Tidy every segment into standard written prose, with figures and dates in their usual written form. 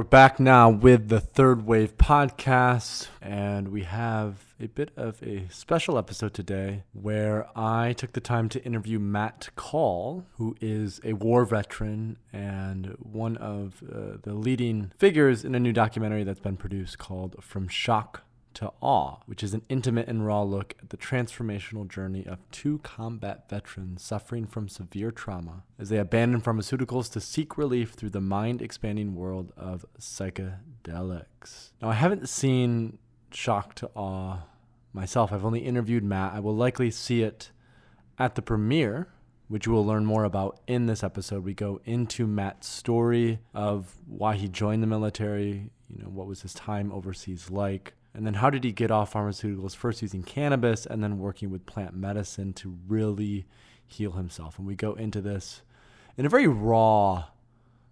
back now with the Third Wave podcast, and we have a bit of a special episode today where I took the time to interview Matt Kahl, who is a war veteran and one of the leading figures in a new documentary that's been produced called From Shock to Awe, which is an intimate and raw look at the transformational journey of two combat veterans suffering from severe trauma as they abandon pharmaceuticals to seek relief through the mind-expanding world of psychedelics. Now, I haven't seen Shock to Awe myself. I've only interviewed Matt. I will likely see it at the premiere, which we'll learn more about in this episode. We go into Matt's story of why he joined the military, what was his time overseas like, and then how did he get off pharmaceuticals, first using cannabis and then working with plant medicine to really heal himself. And we go into this in a very raw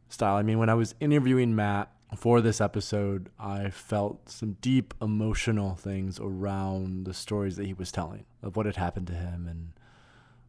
style. I mean, when I was interviewing Matt for this episode, I felt some deep emotional things around the stories that he was telling of what had happened to him and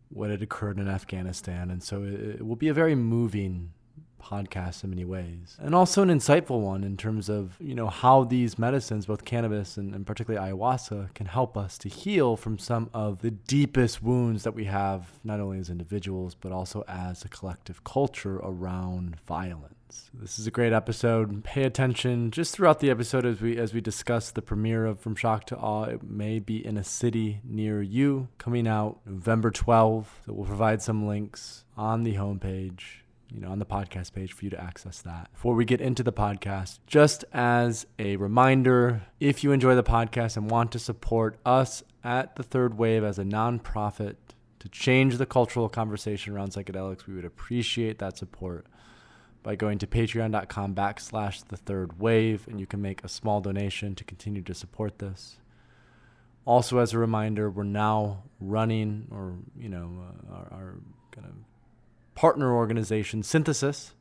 what had occurred in Afghanistan. And so it will be a very moving podcast in many ways, and also an insightful one in terms of how these medicines, both cannabis and particularly ayahuasca, can help us to heal from some of the deepest wounds that we have, not only as individuals but also as a collective culture around violence. This is a great episode. Pay attention just throughout the episode as we discuss the premiere of From Shock to Awe. It may be in a city near you, coming out November 12th. So we'll provide some links on the homepage, on the podcast page for you to access that. Before we get into the podcast, just as a reminder, if you enjoy the podcast and want to support us at The Third Wave as a nonprofit to change the cultural conversation around psychedelics, we would appreciate that support by going to patreon.com/The Third Wave, and you can make a small donation to continue to support this. Also, as a reminder, we're now running, our kind of partner organization, Synthesis,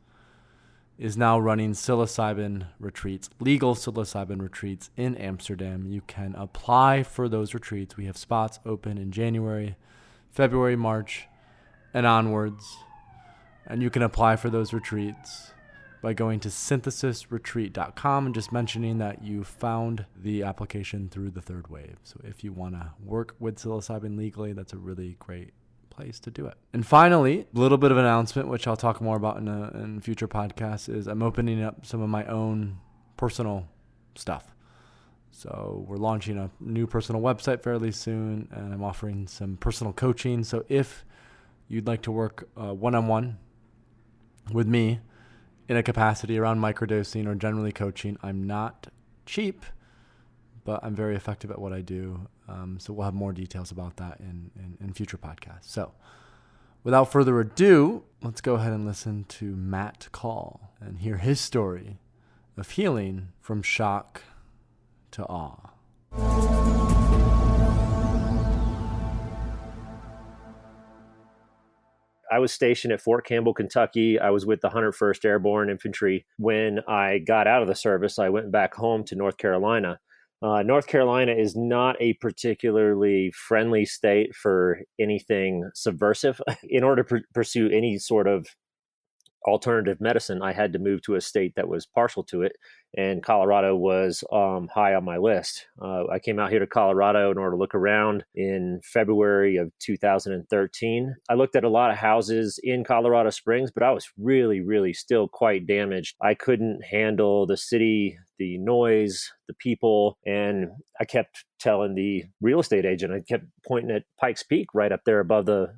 is now running psilocybin retreats, legal psilocybin retreats in Amsterdam. You can apply for those retreats. We have spots open in January, February, March, and onwards. And you can apply for those retreats by going to synthesisretreat.com and just mentioning that you found the application through The Third Wave. So if you want to work with psilocybin legally, that's a really great place to do it. And finally, a little bit of an announcement, which I'll talk more about in future podcasts, is I'm opening up some of my own personal stuff. So we're launching a new personal website fairly soon, and I'm offering some personal coaching. So if you'd like to work one-on-one with me in a capacity around microdosing or generally coaching, I'm not cheap, but I'm very effective at what I do. So we'll have more details about that in future podcasts. So without further ado, let's go ahead and listen to Matt Kahl and hear his story of healing from shock to awe. I was stationed at Fort Campbell, Kentucky. I was with the 101st Airborne Infantry. When I got out of the service, I went back home to North Carolina. North Carolina is not a particularly friendly state for anything subversive. In order to pursue any sort of alternative medicine, I had to move to a state that was partial to it, and Colorado was high on my list. I came out here to Colorado in order to look around in February of 2013. I looked at a lot of houses in Colorado Springs, but I was really, really still quite damaged. I couldn't handle the city, the noise, the people, and I kept telling the real estate agent, I kept pointing at Pikes Peak right up there above the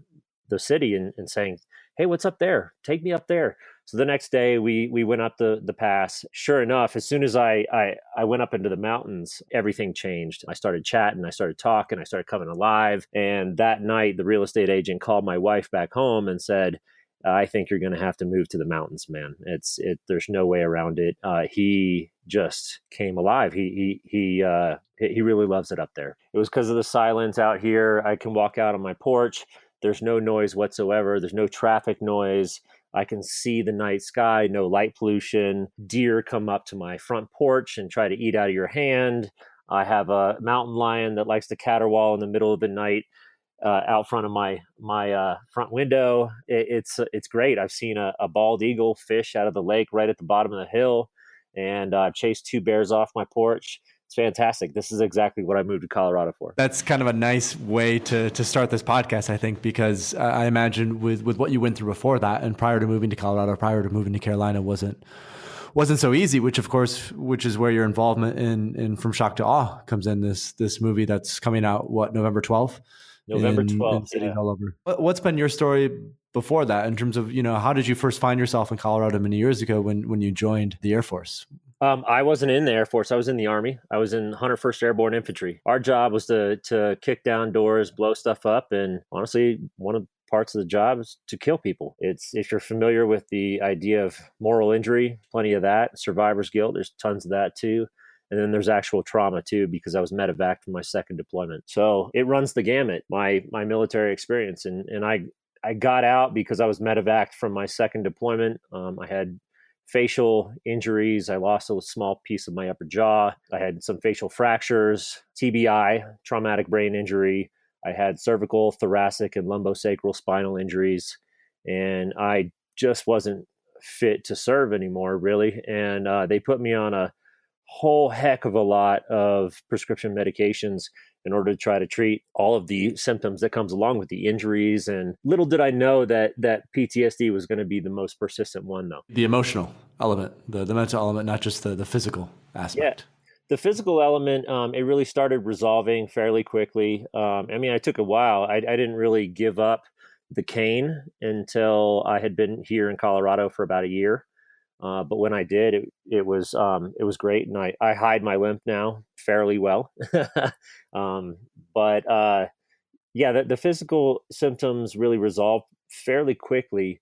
city and saying, hey, what's up there? Take me up there. So the next day we went up the pass. Sure enough, as soon as I went up into the mountains, everything changed. I started chatting, I started talking, I started coming alive. And that night, the real estate agent called my wife back home and said, I think you're going to have to move to the mountains, man. There's no way around it. He just came alive. He really loves it up there. It was because of the silence out here. I can walk out on my porch. There's no noise whatsoever. There's no traffic noise. I can see the night sky, no light pollution. Deer come up to my front porch and try to eat out of your hand. I have a mountain lion that likes to caterwaul in the middle of the night out front of my front window. It's great. I've seen a bald eagle fish out of the lake right at the bottom of the hill. and I've chased 2 bears off my porch. It's fantastic. This is exactly what I moved to Colorado for. That's kind of a nice way to start this podcast, I think, because I imagine with what you went through before that and prior to moving to Colorado, prior to moving to Carolina wasn't so easy, which is where your involvement in From Shock to Awe comes in, this movie that's coming out, November 12th? November in 12th, cities yeah. all over. What's been your story before that in terms of, how did you first find yourself in Colorado many years ago when you joined the Air Force? I wasn't in the Air Force. I was in the Army. I was in 101st Airborne Infantry. Our job was to kick down doors, blow stuff up, and honestly, one of the parts of the job is to kill people. It's, if you're familiar with the idea of moral injury, plenty of that. Survivor's guilt, there's tons of that too. And then there's actual trauma too, because I was medevac from my second deployment. So it runs the gamut, my military experience. And I got out because I was medevac from my second deployment. I had facial injuries. I lost a small piece of my upper jaw. I had some facial fractures, TBI, traumatic brain injury. I had cervical, thoracic, and lumbosacral spinal injuries. And I just wasn't fit to serve anymore, really. And they put me on a whole heck of a lot of prescription medications in order to try to treat all of the symptoms that comes along with the injuries. And little did I know that PTSD was going to be the most persistent one, though. The emotional element, the mental element, not just the physical aspect. Yeah. The physical element, it really started resolving fairly quickly. I took a while. I didn't really give up the cane until I had been here in Colorado for about a year. But when I did, it was great, and I hide my limp now fairly well. The physical symptoms really resolved fairly quickly,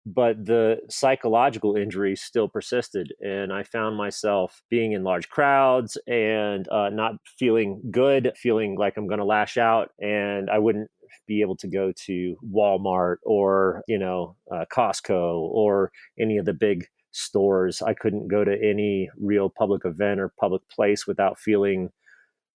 but the psychological injuries still persisted, and I found myself being in large crowds and not feeling good, feeling like I'm going to lash out, and I wouldn't be able to go to Walmart or Costco or any of the big stores. I couldn't go to any real public event or public place without feeling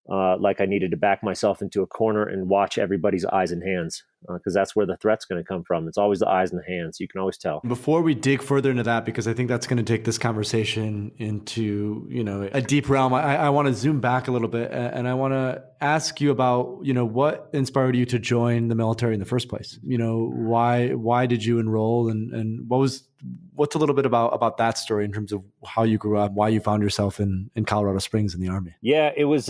like I needed to back myself into a corner and watch everybody's eyes and hands, because that's where the threat's going to come from. It's always the eyes and the hands. You can always tell. Before we dig further into that, because I think that's going to take this conversation into, a deep realm, I want to zoom back a little bit, and I want to ask you about, what inspired you to join the military in the first place? Why did you enroll, and what's a little bit about that story in terms of how you grew up, why you found yourself in Colorado Springs in the Army? Yeah, it was.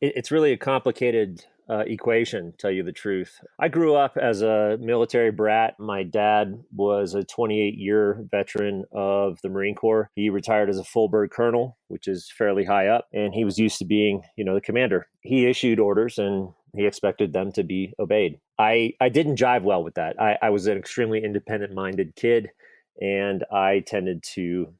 It's really a complicated equation, to tell you the truth. I grew up as a military brat. My dad was a 28-year veteran of the Marine Corps. He retired as a full bird colonel, which is fairly high up, and he was used to being, the commander. He issued orders, and he expected them to be obeyed. I didn't jive well with that. I was an extremely independent-minded kid, and I tended to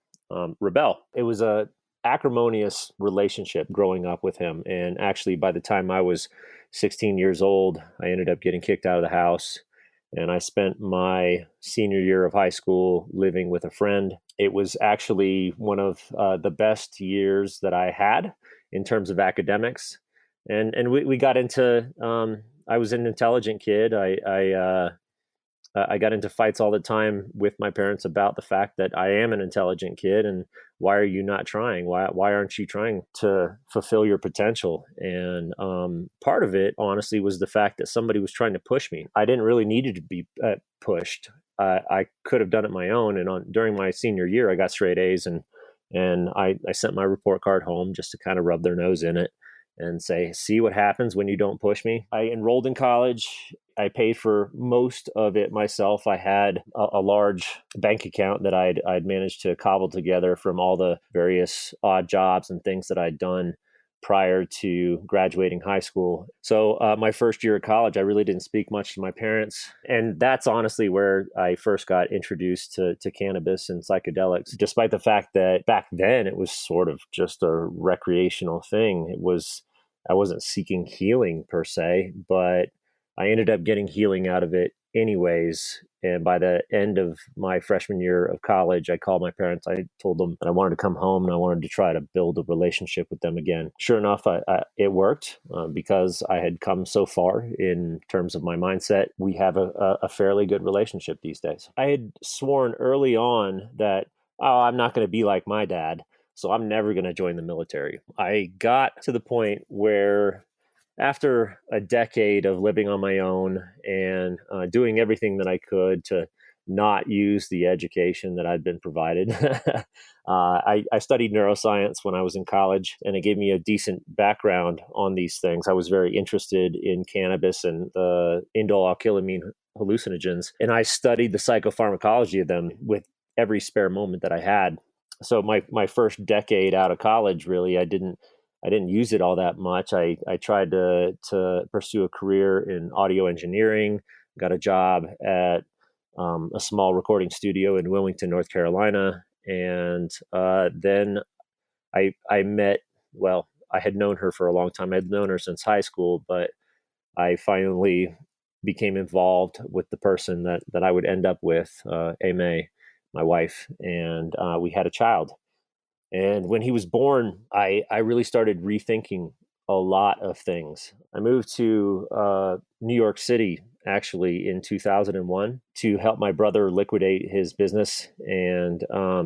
rebel. It was a acrimonious relationship growing up with him. And actually, by the time I was 16 years old, I ended up getting kicked out of the house. And I spent my senior year of high school living with a friend. It was actually one of the best years that I had in terms of academics. And we got into, I was an intelligent kid. I got into fights all the time with my parents about the fact that I am an intelligent kid, and why are you not trying? Why aren't you trying to fulfill your potential? And part of it, honestly, was the fact that somebody was trying to push me. I didn't really need to be pushed. I could have done it my own. And during my senior year, I got straight A's, and I sent my report card home just to kind of rub their nose in it and say, see what happens when you don't push me. I enrolled in college. I paid for most of it myself. I had a large bank account that I'd managed to cobble together from all the various odd jobs and things that I'd done prior to graduating high school. So my first year of college, I really didn't speak much to my parents. And that's honestly where I first got introduced to cannabis and psychedelics, despite the fact that back then it was sort of just a recreational thing. I wasn't seeking healing per se, but I ended up getting healing out of it anyways. And by the end of my freshman year of college, I called my parents. I told them that I wanted to come home and I wanted to try to build a relationship with them again. Sure enough, it worked because I had come so far in terms of my mindset. We have a fairly good relationship these days. I had sworn early on that, I'm not going to be like my dad. So I'm never going to join the military. I got to the point where after a decade of living on my own and doing everything that I could to not use the education that I'd been provided, I studied neuroscience when I was in college, and it gave me a decent background on these things. I was very interested in cannabis and the indole alkylamine hallucinogens, and I studied the psychopharmacology of them with every spare moment that I had. So my first decade out of college, really, I didn't use it all that much. I tried to pursue a career in audio engineering, got a job at a small recording studio in Wilmington, North Carolina. And then I met, well, I had known her for a long time. I'd known her since high school, but I finally became involved with the person that I would end up with, Ame, my wife, and we had a child. And when he was born, I really started rethinking a lot of things. I moved to New York City actually in 2001 to help my brother liquidate his business, and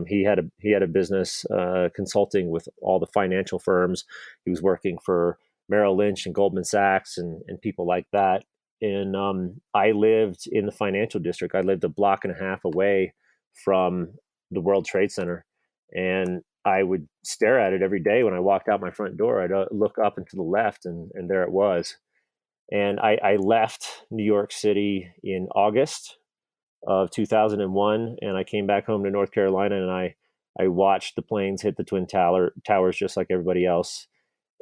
he had a business consulting with all the financial firms. He was working for Merrill Lynch and Goldman Sachs and people like that. And I lived in the financial district. I lived a block and a half away from the World Trade Center, and I would stare at it every day when I walked out my front door. I'd look up and to the left, and there it was. And I left New York City in August of 2001, and I came back home to North Carolina, and I watched the planes hit the Towers just like everybody else.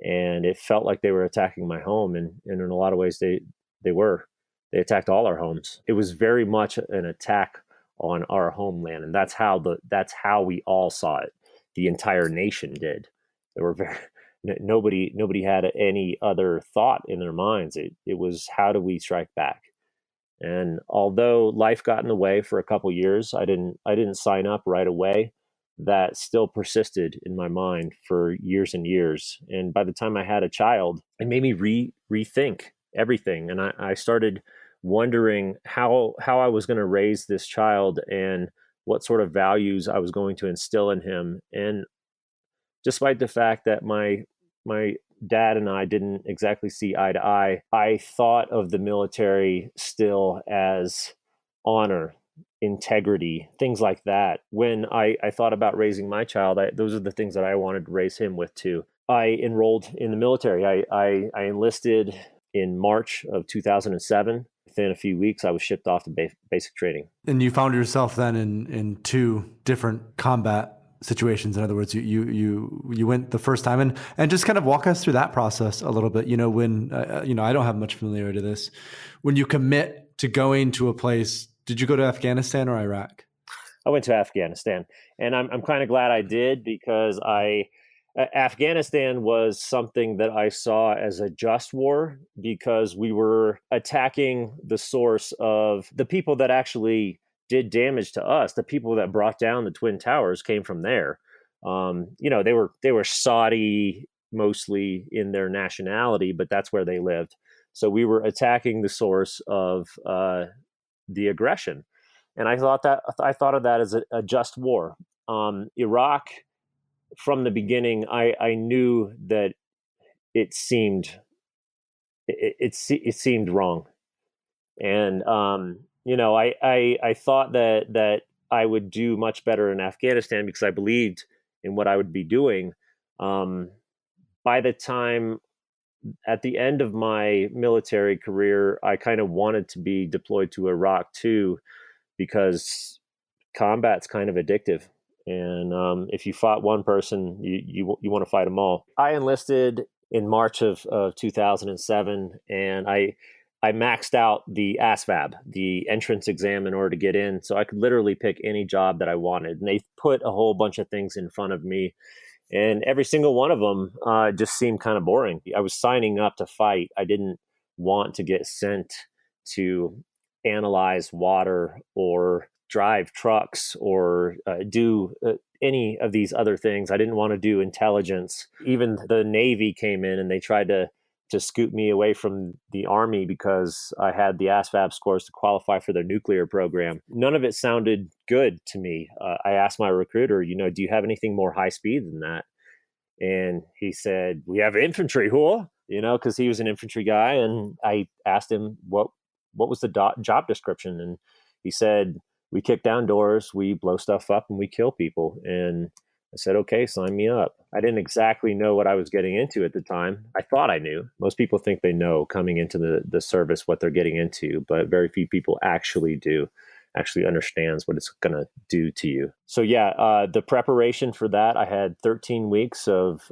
And it felt like they were attacking my home, and in a lot of ways they were. They attacked all our homes. It was very much an attack on our homeland, and that's how we all saw it. The entire nation did. There were nobody had any other thought in their minds. It was, how do we strike back? And although life got in the way for a couple years, I didn't sign up right away. That still persisted in my mind for years and years. And by the time I had a child, it made me rethink everything. And I started wondering how I was going to raise this child and what sort of values I was going to instill in him. And despite the fact that my dad and I didn't exactly see eye to eye, I thought of the military still as honor, integrity, things like that. When I thought about raising my child, those are the things that I wanted to raise him with too. I enrolled in the military. I enlisted in March of 2007. Within a few weeks, I was shipped off to basic training. And you found yourself then in two different combat situations. In other words, you went the first time, and just kind of walk us through that process a little bit. When I don't have much familiarity to this. When you commit to going to a place, did you go to Afghanistan or Iraq? I went to Afghanistan, and I'm kind of glad I did, because Afghanistan was something that I saw as a just war, because we were attacking the source of the people that actually did damage to us. The people that brought down the Twin Towers came from there. They were Saudi mostly in their nationality, but that's where they lived. So we were attacking the source of the aggression, and I thought of that as a just war. Iraq, from the beginning, I knew that it seemed wrong, and I thought that I would do much better in Afghanistan because I believed in what I would be doing. By the time at the end of my military career, I kind of wanted to be deployed to Iraq too, because combat's kind of addictive. And if you fought one person, you want to fight them all. I enlisted in March of 2007, and I maxed out the ASVAB, the entrance exam, in order to get in. So I could literally pick any job that I wanted. And they put a whole bunch of things in front of me, and every single one of them just seemed kind of boring. I was signing up to fight. I didn't want to get sent to analyze water or drive trucks or do any of these other things. I didn't want to do intelligence. Even the Navy came in and they tried to to scoot me away from the Army because I had the ASVAB scores to qualify for their nuclear program. None of it sounded good to me. I asked my recruiter, do you have anything more high speed than that? And he said, we have infantry, because he was an infantry guy. And I asked him, what was the job description? And he said, we kick down doors, we blow stuff up, and we kill people. And I said, okay, sign me up. I didn't exactly know what I was getting into at the time. I thought I knew. Most people think they know coming into the service what they're getting into, but very few people actually understands what it's going to do to you. So the preparation for that, I had 13 weeks of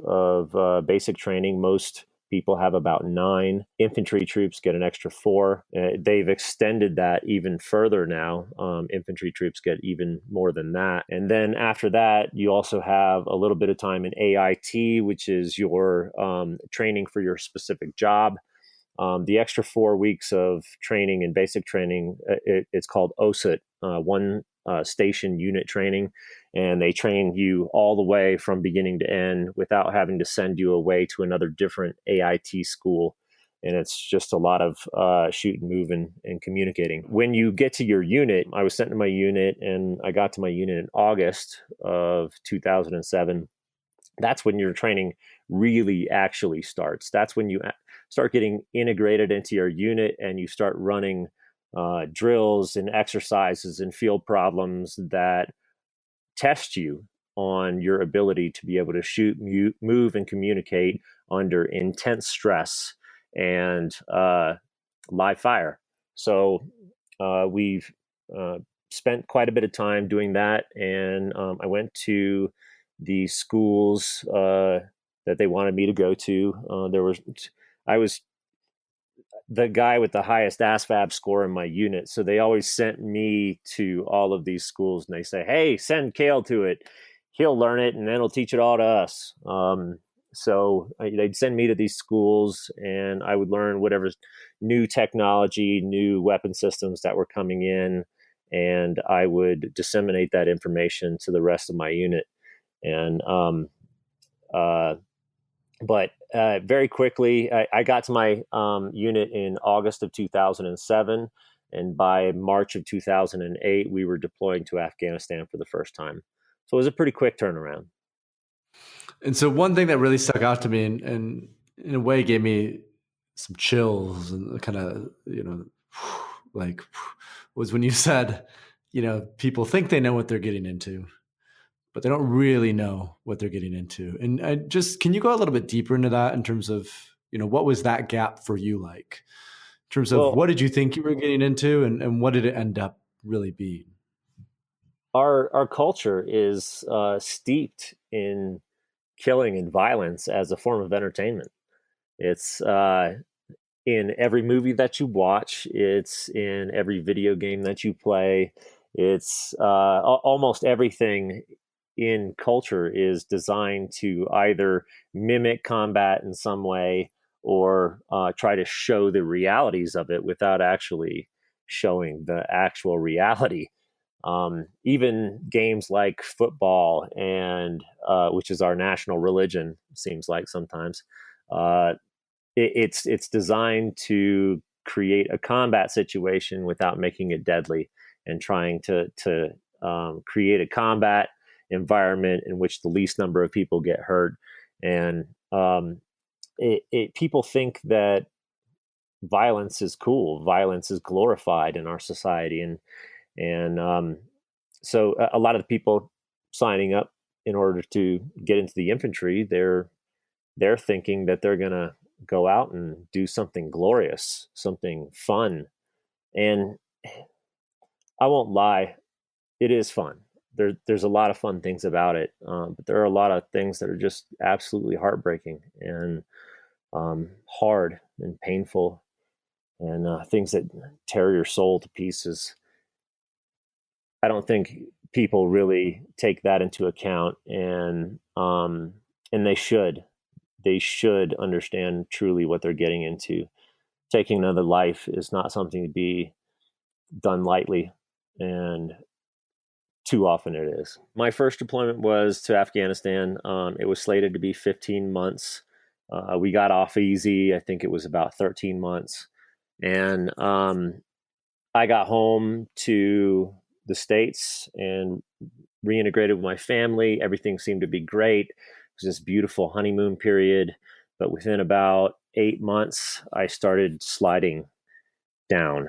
basic training. Most people have about 9. Infantry troops get an extra 4. They've extended that even further now. Infantry troops get even more than that. And then after that, you also have a little bit of time in AIT, which is your training for your specific job. The extra 4 weeks of training and basic training, it's called OSUT, one station unit training. And they train you all the way from beginning to end without having to send you away to another different AIT school. And it's just a lot of shoot and move and communicating. When you get to your unit, I was sent to my unit, and I got to my unit in August of 2007. That's when your training really actually starts. That's when you start getting integrated into your unit and you start running drills and exercises and field problems that test you on your ability to be able to shoot, move, and communicate under intense stress and live fire. So we've spent quite a bit of time doing that. And I went to the schools that they wanted me to go to. I was the guy with the highest ASVAB score in my unit. So they always sent me to all of these schools, and they say, hey, send Kahl to it. He'll learn it, and then he'll teach it all to us. So they'd send me to these schools, and I would learn whatever new technology, new weapon systems that were coming in, and I would disseminate that information to the rest of my unit. And but very quickly, I got to my unit in August of 2007. And by March of 2008, we were deploying to Afghanistan for the first time. So it was a pretty quick turnaround. And so one thing that really stuck out to me and in a way gave me some chills and kind of, like was when you said, people think they know what they're getting into, but they don't really know what they're getting into. And can you go a little bit deeper into that in terms of, what was that gap for you like? In terms of what did you think you were getting into and what did it end up really being? Our culture is steeped in killing and violence as a form of entertainment. It's in every movie that you watch. It's in every video game that you play. It's almost everything in culture is designed to either mimic combat in some way or try to show the realities of it without actually showing the actual reality. Even games like football and which is our national religion, seems like sometimes, it's designed to create a combat situation without making it deadly and trying to create a combat environment in which the least number of people get hurt. And people think that violence is cool. Violence is glorified in our society. And so a lot of the people signing up in order to get into the infantry, they're thinking that they're going to go out and do something glorious, something fun. And I won't lie, it is fun. There's a lot of fun things about it, but there are a lot of things that are just absolutely heartbreaking and hard and painful, and things that tear your soul to pieces. I don't think people really take that into account, and they should. They should understand truly what they're getting into. Taking another life is not something to be done lightly, and too often it is. My first deployment was to Afghanistan. It was slated to be 15 months, We got off easy. I think it was about 13 months. And I got home to the States and reintegrated with my family. Everything seemed to be great. It was this beautiful honeymoon period. But within about 8 months, I started sliding down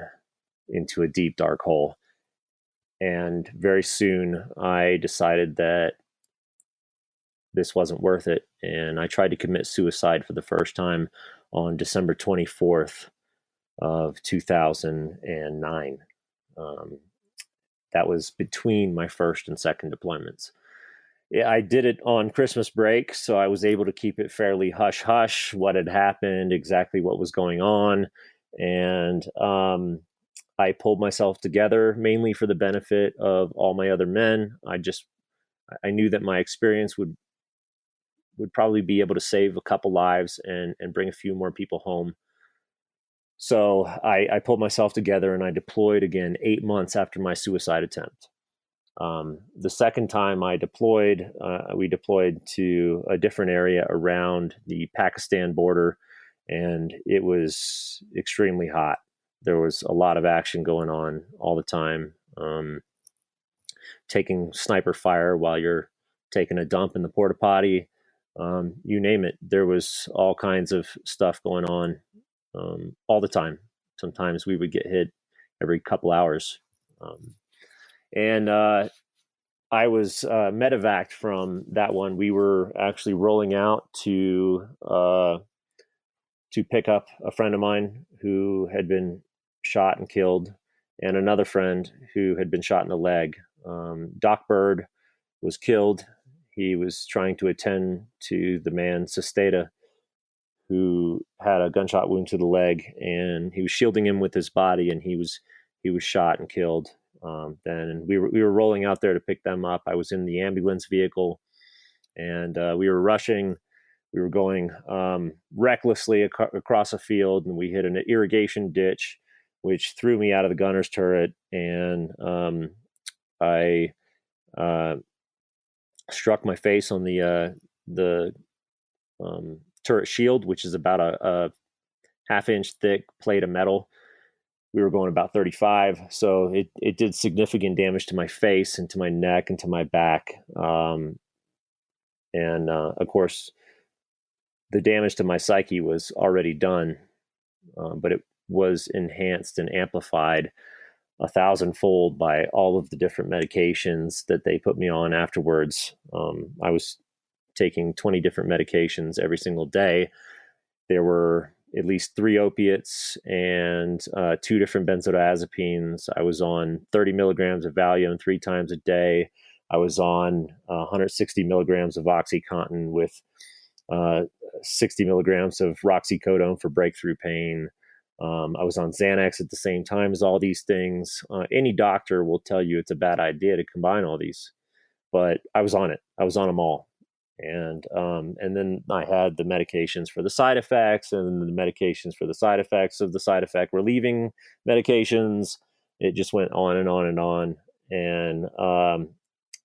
into a deep, dark hole. And very soon, I decided that this wasn't worth it. And I tried to commit suicide for the first time on December 24th of 2009. Um, that was between my first and second deployments. Yeah, I did it on Christmas break, so I was able to keep it fairly hush hush, what had happened, exactly what was going on. And I pulled myself together mainly for the benefit of all my other men. I knew that my experience would probably be able to save a couple lives and bring a few more people home. So I pulled myself together and I deployed again 8 months after my suicide attempt. The second time I deployed, we deployed to a different area around the Pakistan border, and it was extremely hot. There was a lot of action going on all the time, taking sniper fire while you're taking a dump in the porta potty. You name it. There was all kinds of stuff going on all the time. Sometimes we would get hit every couple hours. And I was medevaced from that one. We were actually rolling out to pick up a friend of mine who had been shot and killed, and another friend who had been shot in the leg. Doc Bird was killed. He was trying to attend to the man Sesteta, who had a gunshot wound to the leg, and he was shielding him with his body, and he was shot and killed. Then we were rolling out there to pick them up. I was in the ambulance vehicle, and we were rushing. We were going recklessly across a field, and we hit an irrigation ditch, which threw me out of the gunner's turret, and I struck my face on the turret shield, which is about a half-inch thick plate of metal. We were going about 35, so it did significant damage to my face and to my neck and to my back. And of course, the damage to my psyche was already done, but it was enhanced and amplified 1,000-fold by all of the different medications that they put me on afterwards. I was taking 20 different medications every single day. There were at least 3 opiates and 2 different benzodiazepines. I was on 30 milligrams of Valium 3 times a day. I was on 160 milligrams of OxyContin with 60 milligrams of roxicodone for breakthrough pain. I was on Xanax at the same time as all these things. Any doctor will tell you it's a bad idea to combine all these, but I was on it. I was on them all. And then I had the medications for the side effects, and the medications for the side effects of the side effect relieving medications. It just went on and on and on. And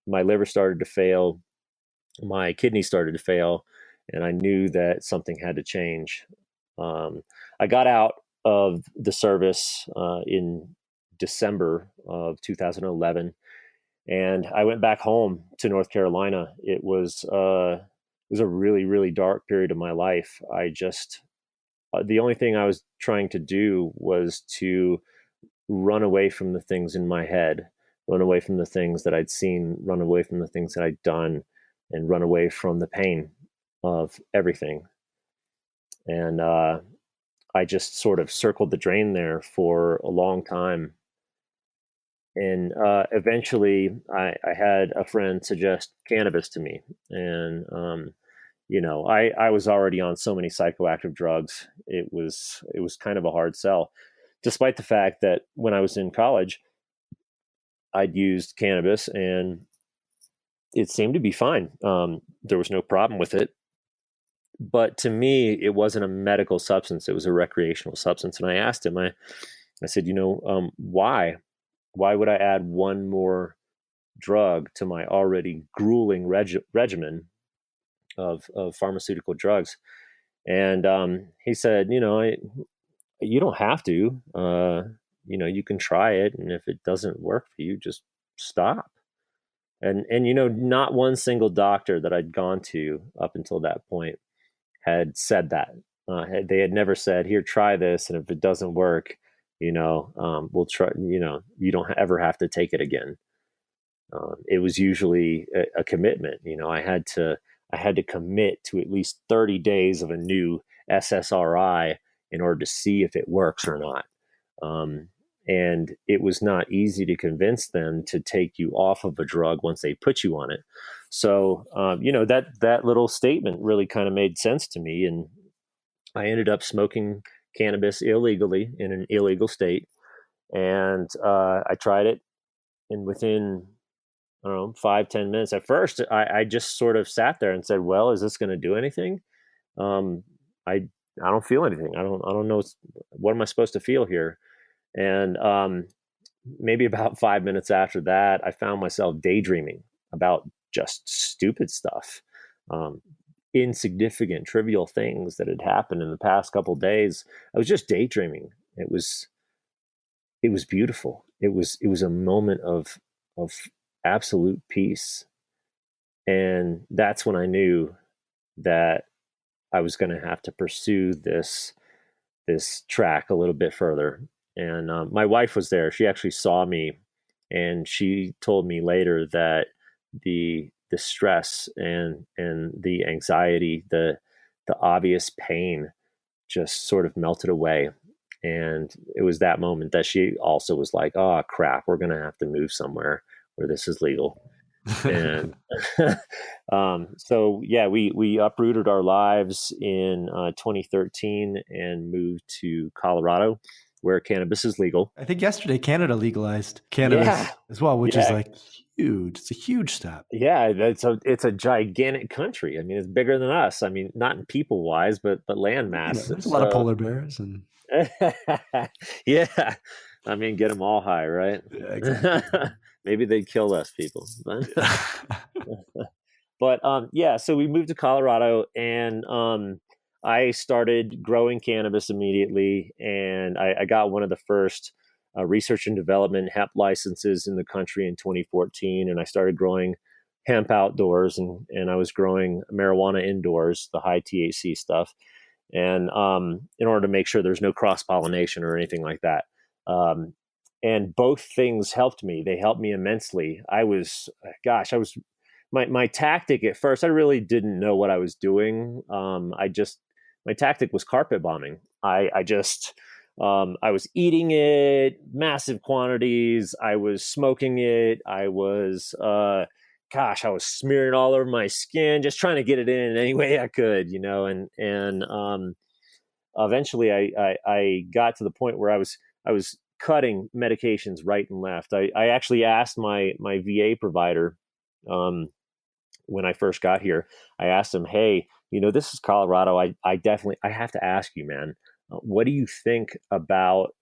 my liver started to fail. My kidneys started to fail. And I knew that something had to change. I got out of the service in December of 2011. And I went back home to North Carolina. It was a really, really dark period of my life. The only thing I was trying to do was to run away from the things in my head, run away from the things that I'd seen, run away from the things that I'd done, and run away from the pain of everything. And I just sort of circled the drain there for a long time. And eventually I had a friend suggest cannabis to me. And, I was already on so many psychoactive drugs. It was kind of a hard sell, despite the fact that when I was in college, I'd used cannabis and it seemed to be fine. There was no problem with it. But to me, it wasn't a medical substance. It was a recreational substance. And I asked him, I said, why? Why would I add one more drug to my already grueling regimen of pharmaceutical drugs? And he said, you don't have to. You can try it, and if it doesn't work for you, just stop. And not one single doctor that I'd gone to up until that point had said that. They had never said, "Here, try this, and if it doesn't work, we'll try." You don't ever have to take it again. It was usually a commitment. I had to commit to at least 30 days of a new SSRI in order to see if it works or not. Um, and it was not easy to convince them to take you off of a drug once they put you on it. So, that little statement really kind of made sense to me. And I ended up smoking cannabis illegally in an illegal state. And I tried it. And within, I don't know, 5-10 minutes, at first, I just sort of sat there and said, well, is this going to do anything? Um, I, I don't feel anything. I don't know. What am I supposed to feel here? And maybe about 5 minutes after that, I found myself daydreaming about just stupid stuff, um, insignificant, trivial things that had happened in the past couple of days. I was just daydreaming. It was beautiful. It was a moment of absolute peace, and that's when I knew that I was going to have to pursue this track a little bit further. And my wife was there. She actually saw me, and she told me later that the stress and the anxiety, the obvious pain, just sort of melted away. And it was that moment that she also was like, "Oh crap, we're gonna have to move somewhere where this is legal." And so yeah, we uprooted our lives in 2013 and moved to Colorado, where cannabis is legal. I think yesterday Canada legalized Yeah, cannabis as well, which is yeah, like huge. It's a huge step. yeah. It's a gigantic country. I mean, it's bigger than us. I mean, not in people wise, but land mass. There's a It's lot of polar bears and yeah. I mean, get them all high, right? yeah, exactly. Maybe they'd kill less people. But yeah, so we moved to Colorado, and I started growing cannabis immediately, and I got one of the first research and development hemp licenses in the country in 2014, and I started growing hemp outdoors, and I was growing marijuana indoors, the high THC stuff, and in order to make sure there's no cross pollination or anything like that. Um, and both things helped me. They helped me immensely. I was my tactic at first. I really didn't know what I was doing. My tactic was carpet bombing. I was eating it massive quantities. I was smoking it. I was smearing it all over my skin, just trying to get it in any way I could, and eventually I got to the point where I was cutting medications right and left. I actually asked my VA provider, when I first got here. I asked him, "Hey, this is Colorado. I definitely I have to ask you, man. What do you think about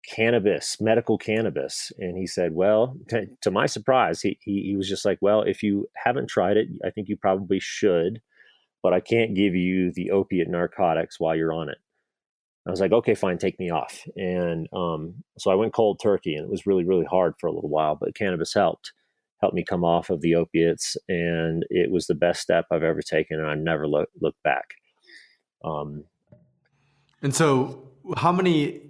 cannabis, medical cannabis?" And he said, "Well, to my surprise, he was just like, well, if you haven't tried it, I think you probably should, but I can't give you the opiate narcotics while you're on it." I was like, "Okay, fine, take me off." And so I went cold turkey, and it was really, really hard for a little while, but cannabis helped me come off of the opiates, and it was the best step I've ever taken, and I never looked back. Um, And so, how many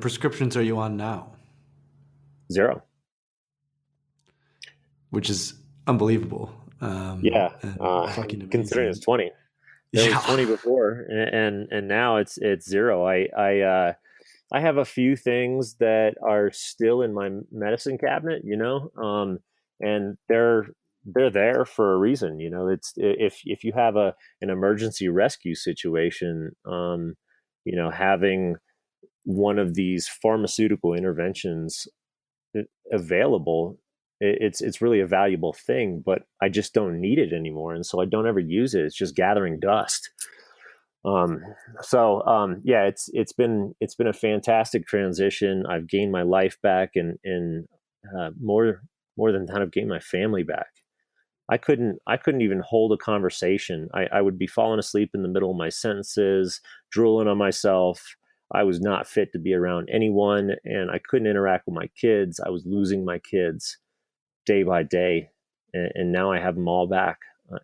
prescriptions are you on now? Zero. Which is unbelievable. Yeah, And fucking considering it's amazing. 20. There was 20 Yeah. before, and now it's zero. I have a few things that are still in my medicine cabinet, and they're there for a reason. It's if you have an emergency rescue situation, having one of these pharmaceutical interventions available, it's really a valuable thing. But I just don't need it anymore, and so I don't ever use it. It's just gathering dust. Um, yeah, it's been a fantastic transition. I've gained my life back, and more than that, I've gained my family back. I couldn't even hold a conversation. I would be falling asleep in the middle of my sentences, drooling on myself. I was not fit to be around anyone, and I couldn't interact with my kids. I was losing my kids day by day, and now I have them all back,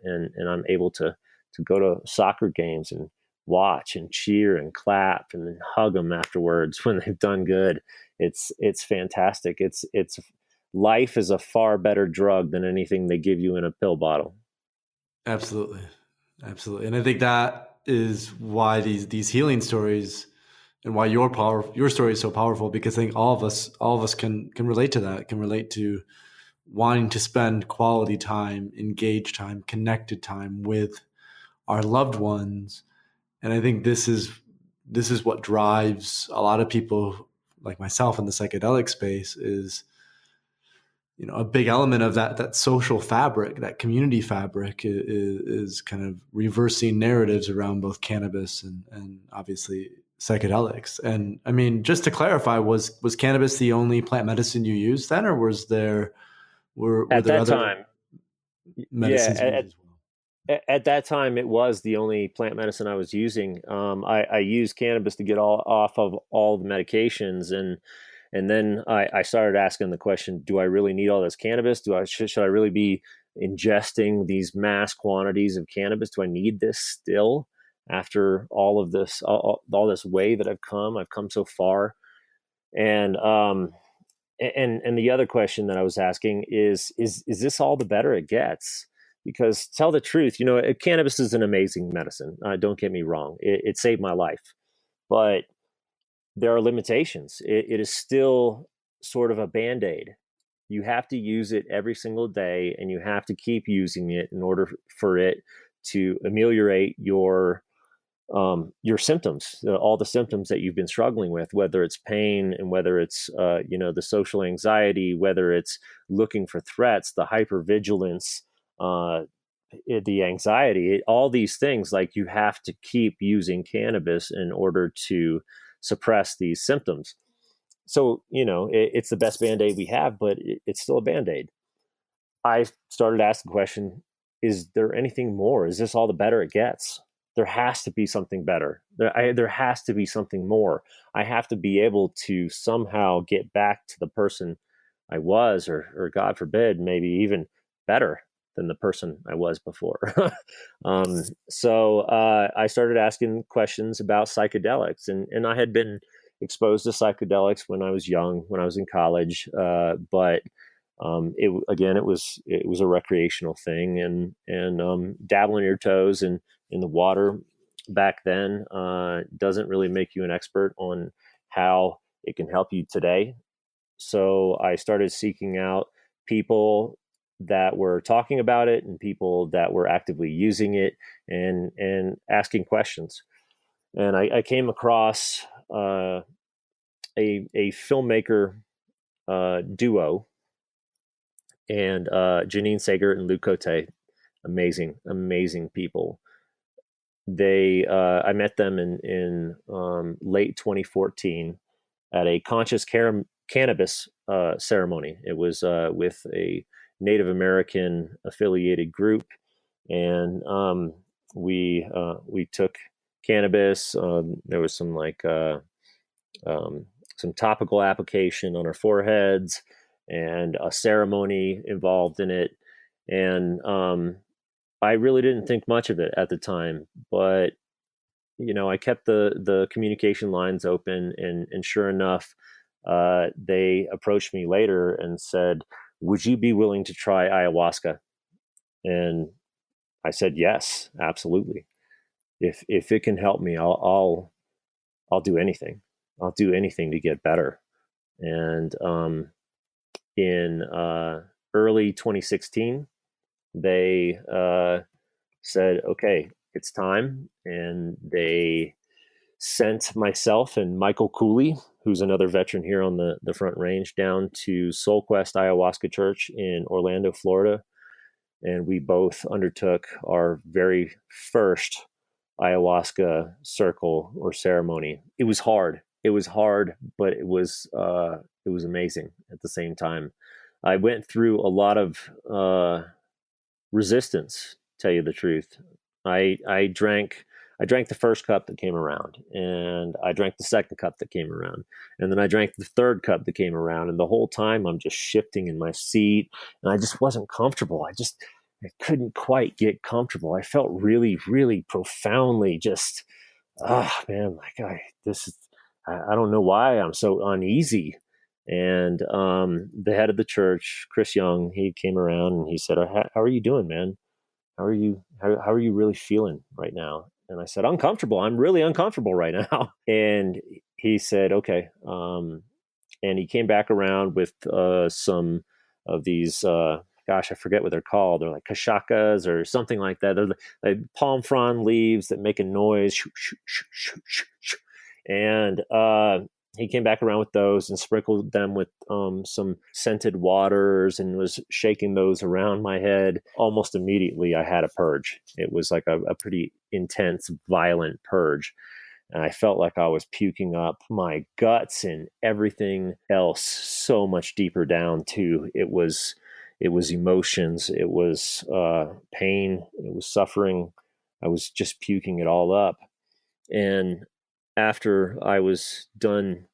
and I'm able to go to soccer games and watch and cheer and clap and then hug them afterwards when they've done good. It's fantastic. It's life is a far better drug than anything they give you in a pill bottle. Absolutely. Absolutely. And I think that is why these healing stories and why your story is so powerful, because I think all of us can relate to that, can relate to wanting to spend quality time, engaged time, connected time with our loved ones. And I think this is what drives a lot of people like myself in the psychedelic space is, you know, a big element of that social fabric, that community fabric is kind of reversing narratives around both cannabis and obviously psychedelics. And I mean, just to clarify, was cannabis the only plant medicine you used then, or were At there that other time, yeah, medicines you used as well? at that time, it was the only plant medicine I was using. I used cannabis to get all off of all the medications, and then I started asking the question: do I really need all this cannabis? Should I really be ingesting these mass quantities of cannabis? Do I need this still after all of this, all this way that I've come? I've come so far, and and the other question that I was asking is this all the better it gets? Because tell the truth, cannabis is an amazing medicine. Don't get me wrong; it saved my life, but there are limitations. It is still sort of a band aid. You have to use it every single day, and you have to keep using it in order for it to ameliorate your symptoms, all the symptoms that you've been struggling with, whether it's pain and whether it's the social anxiety, whether it's looking for threats, the hypervigilance, uh, the anxiety, all these things. Like, you have to keep using cannabis in order to suppress these symptoms. So it's the best band-aid we have, but it's still a band-aid. I started asking the question, is there anything more? Is this all the better it gets? There has to be something better. There has to be something more. I have to be able to somehow get back to the person I was, or God forbid, maybe even better than the person I was before. So I started asking questions about psychedelics, and I had been exposed to psychedelics when I was young, when I was in college, but it was a recreational thing, and dabbling your toes in the water back then doesn't really make you an expert on how it can help you today. So I started seeking out people that were talking about it and people that were actively using it, and asking questions. And I came across a filmmaker duo, and Janine Sager and Luke Cote, amazing people. I met them in late 2014 at a cannabis ceremony. It was with a Native American affiliated group, and we took cannabis. There was um, some topical application on our foreheads, and a ceremony involved in it. And I really didn't think much of it at the time, but I kept the communication lines open, and sure enough, they approached me later and said, "Would you be willing to try ayahuasca?" And I said, "Yes, absolutely. If it can help me, I'll do anything. I'll do anything to get better." And in early 2016, they said, "Okay, it's time," and they sent myself and Michael Cooley, who's another veteran here on the Front Range, down to Soul Quest Ayahuasca Church in Orlando, Florida. And we both undertook our very first ayahuasca circle or ceremony. It was hard. It was hard, but it was amazing at the same time. I went through a lot of resistance, tell you the truth. I drank the first cup that came around, and I drank the second cup that came around, and then I drank the third cup that came around, and the whole time I'm just shifting in my seat, and I just wasn't comfortable. I couldn't quite get comfortable. I felt really, really profoundly just, man, like I don't know why I'm so uneasy. And the head of the church, Chris Young, he came around and he said, how are you doing, man? How are you really feeling right now? And I said, uncomfortable. I'm really uncomfortable right now. And he said, okay. And he came back around with some of these, gosh, I forget what they're called. They're like kashakas or something like that. They're like palm frond leaves that make a noise. Shoo, shoo, shoo, shoo, shoo, shoo. And he came back around with those and sprinkled them with some scented waters and was shaking those around my head. Almost immediately, I had a purge. It was like a pretty intense, violent purge. And I felt like I was puking up my guts and everything else so much deeper down too. It was emotions. It was pain. It was suffering. I was just puking it all up. And after I was done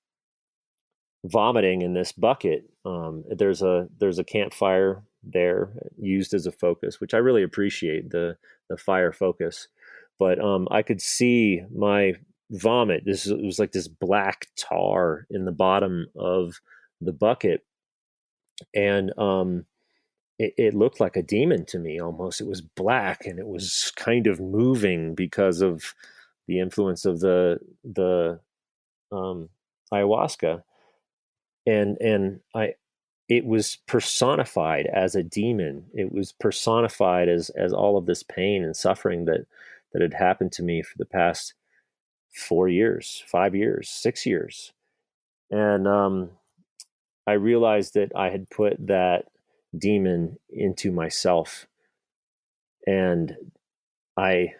vomiting in this bucket, there's a campfire there used as a focus, which I really appreciate, the fire focus. But I could see my vomit. It was like this black tar in the bottom of the bucket, and it looked like a demon to me almost. It was black and it was kind of moving because of the influence of the ayahuasca, and it was personified as a demon. It was personified as all of this pain and suffering that had happened to me for the past 4 years, 5 years, 6 years. And I realized that I had put that demon into myself, and I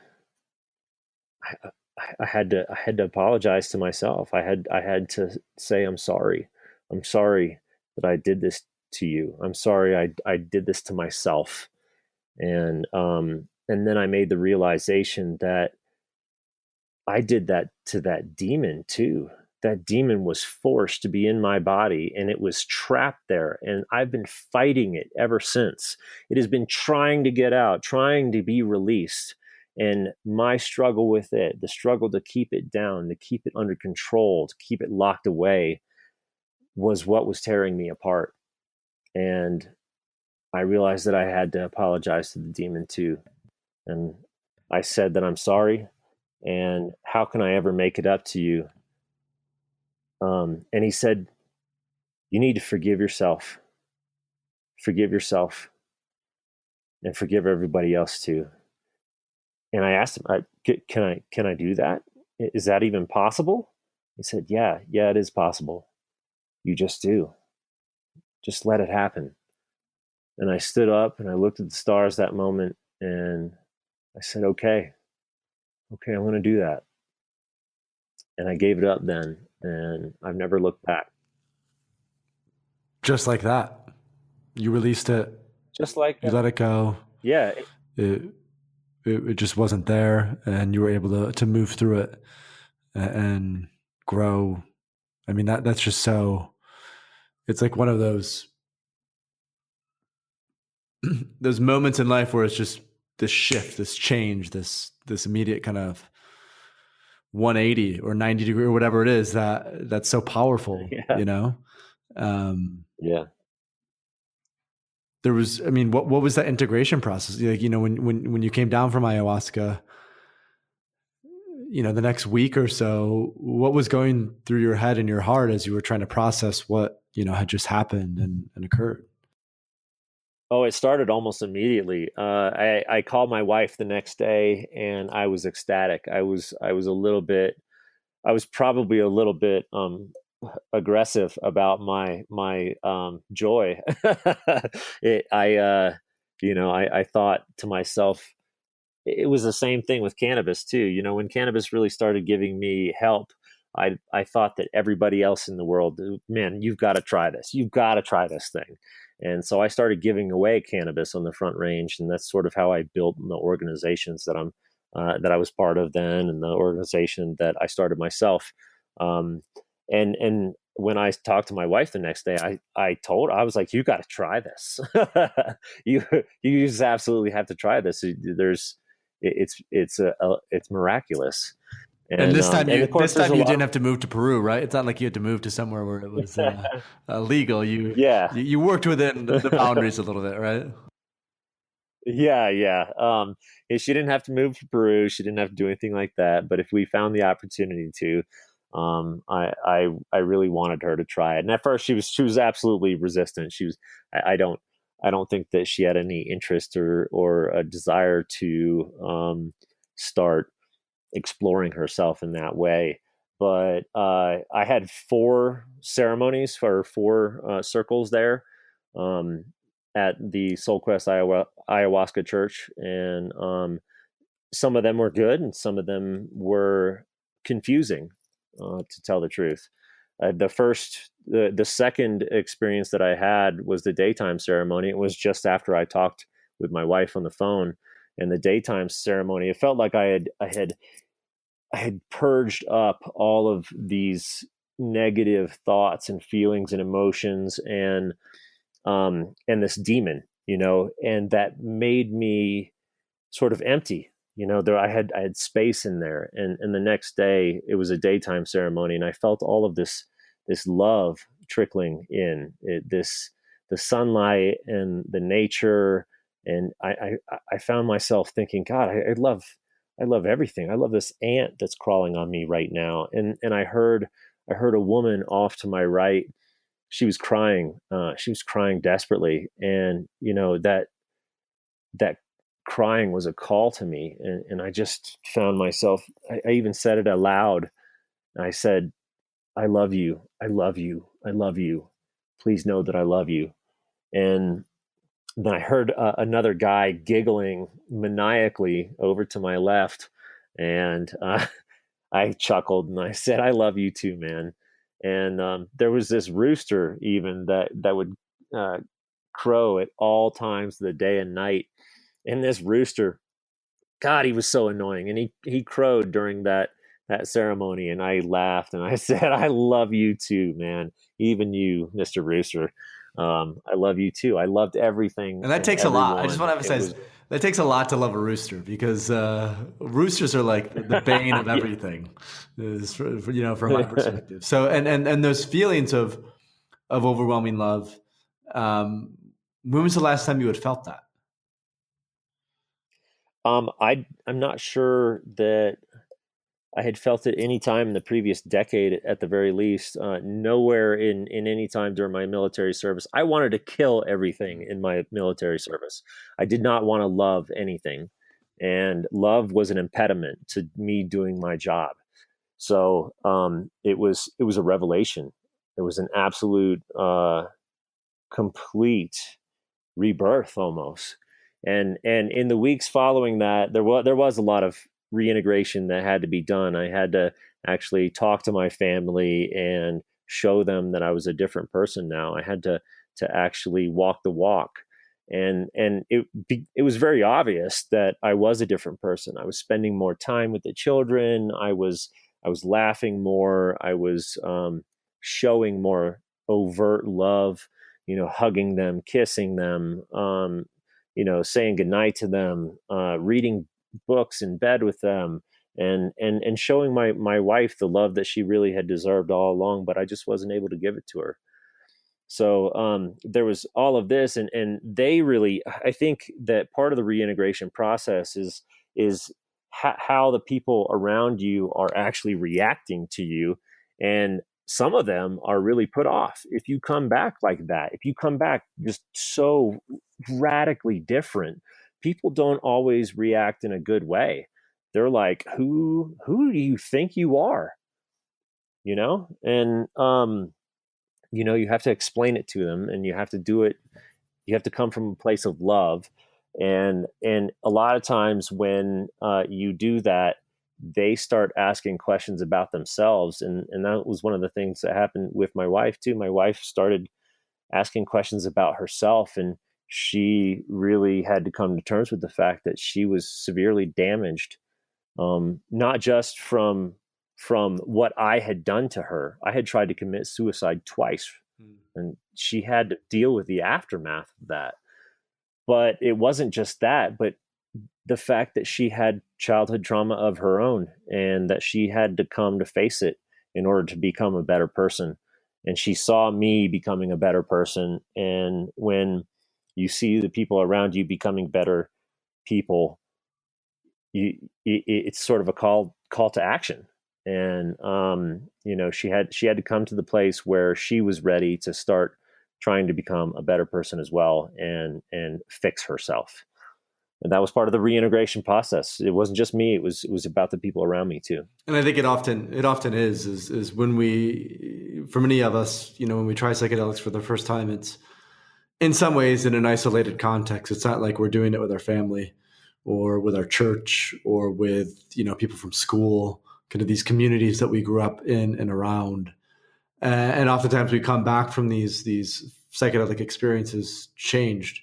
had to apologize to myself. I had to say, I'm sorry. I'm sorry that I did this to you. I'm sorry I did this to myself. And then I made the realization that I did that to that demon too. That demon was forced to be in my body, and it was trapped there. And I've been fighting it ever since. It has been trying to get out, trying to be released. And my struggle with it, the struggle to keep it down, to keep it under control, to keep it locked away, was what was tearing me apart. And I realized that I had to apologize to the demon too. And I said that I'm sorry, and how can I ever make it up to you? And he said, you need to forgive yourself, and forgive everybody else too. And I asked him, can I do that? Is that even possible? He said, yeah, it is possible. You just do. Just let it happen. And I stood up and I looked at the stars that moment, and I said, okay, I'm going to do that. And I gave it up then, and I've never looked back. Just like that. You released it. Just like you let it go. Yeah. It just wasn't there, and you were able to move through it and grow. I mean, that's just so, it's like one of those moments in life where it's just this shift, this change, this immediate kind of 180 or 90 degree or whatever it is that's so powerful, yeah. you know? Yeah. There was, I mean, what was that integration process? Like, you know, when you came down from ayahuasca, you know, the next week or so, what was going through your head and your heart as you were trying to process what, you know, had just happened and occurred? Oh, it started almost immediately. I called my wife the next day, and I was ecstatic. I was probably a little bit aggressive about my joy. I thought to myself, it was the same thing with cannabis too. You know, when cannabis really started giving me help, I thought that everybody else in the world, man, you've got to try this. You've got to try this thing. And so I started giving away cannabis on the Front Range, and that's sort of how I built the organizations that I was part of then, and the organization that I started myself. Um, and when I talked to my wife the next day, I was like, you got to try this. you you just absolutely have to try this. It's miraculous. And And of course this there's time a you lot. didn't have to move to Peru, right? It's not like you had to move to somewhere where it was legal. Yeah. You worked within the boundaries a little bit, right? Yeah. She didn't have to move to Peru. She didn't have to do anything like that. But if we found the opportunity to, I really wanted her to try it. And at first, she was absolutely resistant. I don't think that she had any interest or a desire to start exploring herself in that way. But I had 4 ceremonies for 4 circles there, um, at the Soul Quest Ayahuasca Church, and some of them were good, and some of them were confusing, to tell the truth. The second experience that I had was the daytime ceremony. It was just after I talked with my wife on the phone, and the daytime ceremony. It felt like I had purged up all of these negative thoughts and feelings and emotions, and this demon, and that made me sort of empty. There I had space in there, and the next day it was a daytime ceremony, and I felt all of this love trickling in the sunlight and the nature, and I found myself thinking, God, I love everything. I love this ant that's crawling on me right now, and I heard a woman off to my right. She was crying. She was crying desperately, and that crying was a call to me, and I just found myself. I even said it aloud. I said, "I love you. I love you. I love you. Please know that I love you." And then I heard another guy giggling maniacally over to my left, and I chuckled and I said, "I love you too, man." And there was this rooster even that would uh, crow at all times of the day and night. And this rooster, God, he was so annoying, and he crowed during that ceremony, and I laughed and I said, "I love you too, man. Even you, Mister Rooster. I love you too. I loved everything And that and takes a lot. I just everyone. want to It emphasize was that takes a lot to love a rooster because roosters are like the bane of yeah, everything, from my perspective. So, and those feelings of overwhelming love. Um, when was the last time you had felt that? I'm not sure that I had felt it any time in the previous decade, at the very least. Nowhere in any time during my military service. I wanted to kill everything in my military service. I did not want to love anything, and love was an impediment to me doing my job. So it was a revelation. It was an absolute complete rebirth almost. And in the weeks following that, there was a lot of reintegration that had to be done. I had to actually talk to my family and show them that I was a different person now. I had to actually walk the walk. And it was very obvious that I was a different person. I was spending more time with the children. I was laughing more. I was showing more overt love, hugging them, kissing them, saying goodnight to them, reading books in bed with them, and showing my wife the love that she really had deserved all along, but I just wasn't able to give it to her. So there was all of this, and they really, I think that part of the reintegration process is how the people around you are actually reacting to you, and some of them are really put off if you come back like that. If you come back just so radically different, people don't always react in a good way. They're like, who do you think you are? And you have to explain it to them, and you have to do it. You have to come from a place of love, and a lot of times when you do that, they start asking questions about themselves, and that was one of the things that happened with my wife too. My wife started asking questions about herself. And she really had to come to terms with the fact that she was severely damaged, not just from what I had done to her. I had tried to commit suicide twice, and she had to deal with the aftermath of that. But it wasn't just that, but the fact that she had childhood trauma of her own, and that she had to come to face it in order to become a better person. And she saw me becoming a better person. And when you see the people around you becoming better people, it's sort of a call to action. And she had to come to the place where she was ready to start trying to become a better person as well, and fix herself. And that was part of the reintegration process. It wasn't just me; it was about the people around me too. And I think it often is when we, for many of us, when we try psychedelics for the first time, it's in some ways in an isolated context. It's not like we're doing it with our family or with our church or with, people from school, kind of these communities that we grew up in and around. And oftentimes we come back from these psychedelic experiences changed,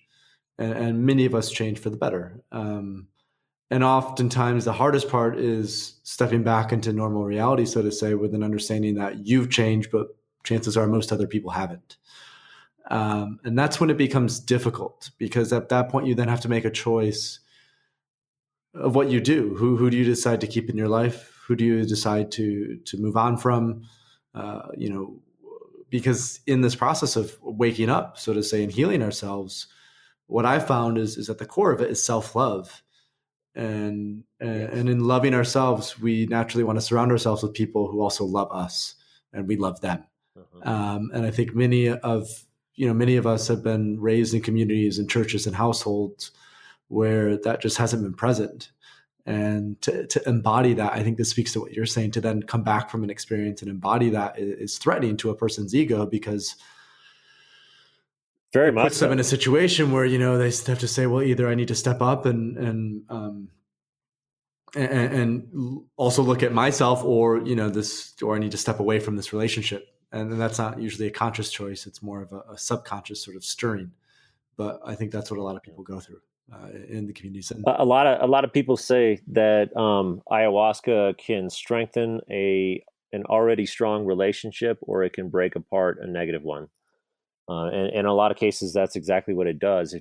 and many of us change for the better. And oftentimes the hardest part is stepping back into normal reality, so to say, with an understanding that you've changed, but chances are most other people haven't. And that's when it becomes difficult, because at that point you then have to make a choice of what you do. Who do you decide to keep in your life? Who do you decide to move on from? Because in this process of waking up, so to say, and healing ourselves, what I found is at the core of it is self-love. And in loving ourselves, we naturally want to surround ourselves with people who also love us, and we love them. And I think many of us have been raised in communities and churches and households where that just hasn't been present. And to embody that, I think this speaks to what you're saying. To then come back from an experience and embody that is threatening to a person's ego, because Very it much puts them so. in a situation where they have to say, well, either I need to step up and also look at myself, or or I need to step away from this relationship. And that's not usually a conscious choice. It's more of a subconscious sort of stirring. But I think that's what a lot of people go through in the communities. A lot of people say that ayahuasca can strengthen an already strong relationship, or it can break apart a negative one. And in a lot of cases, that's exactly what it does.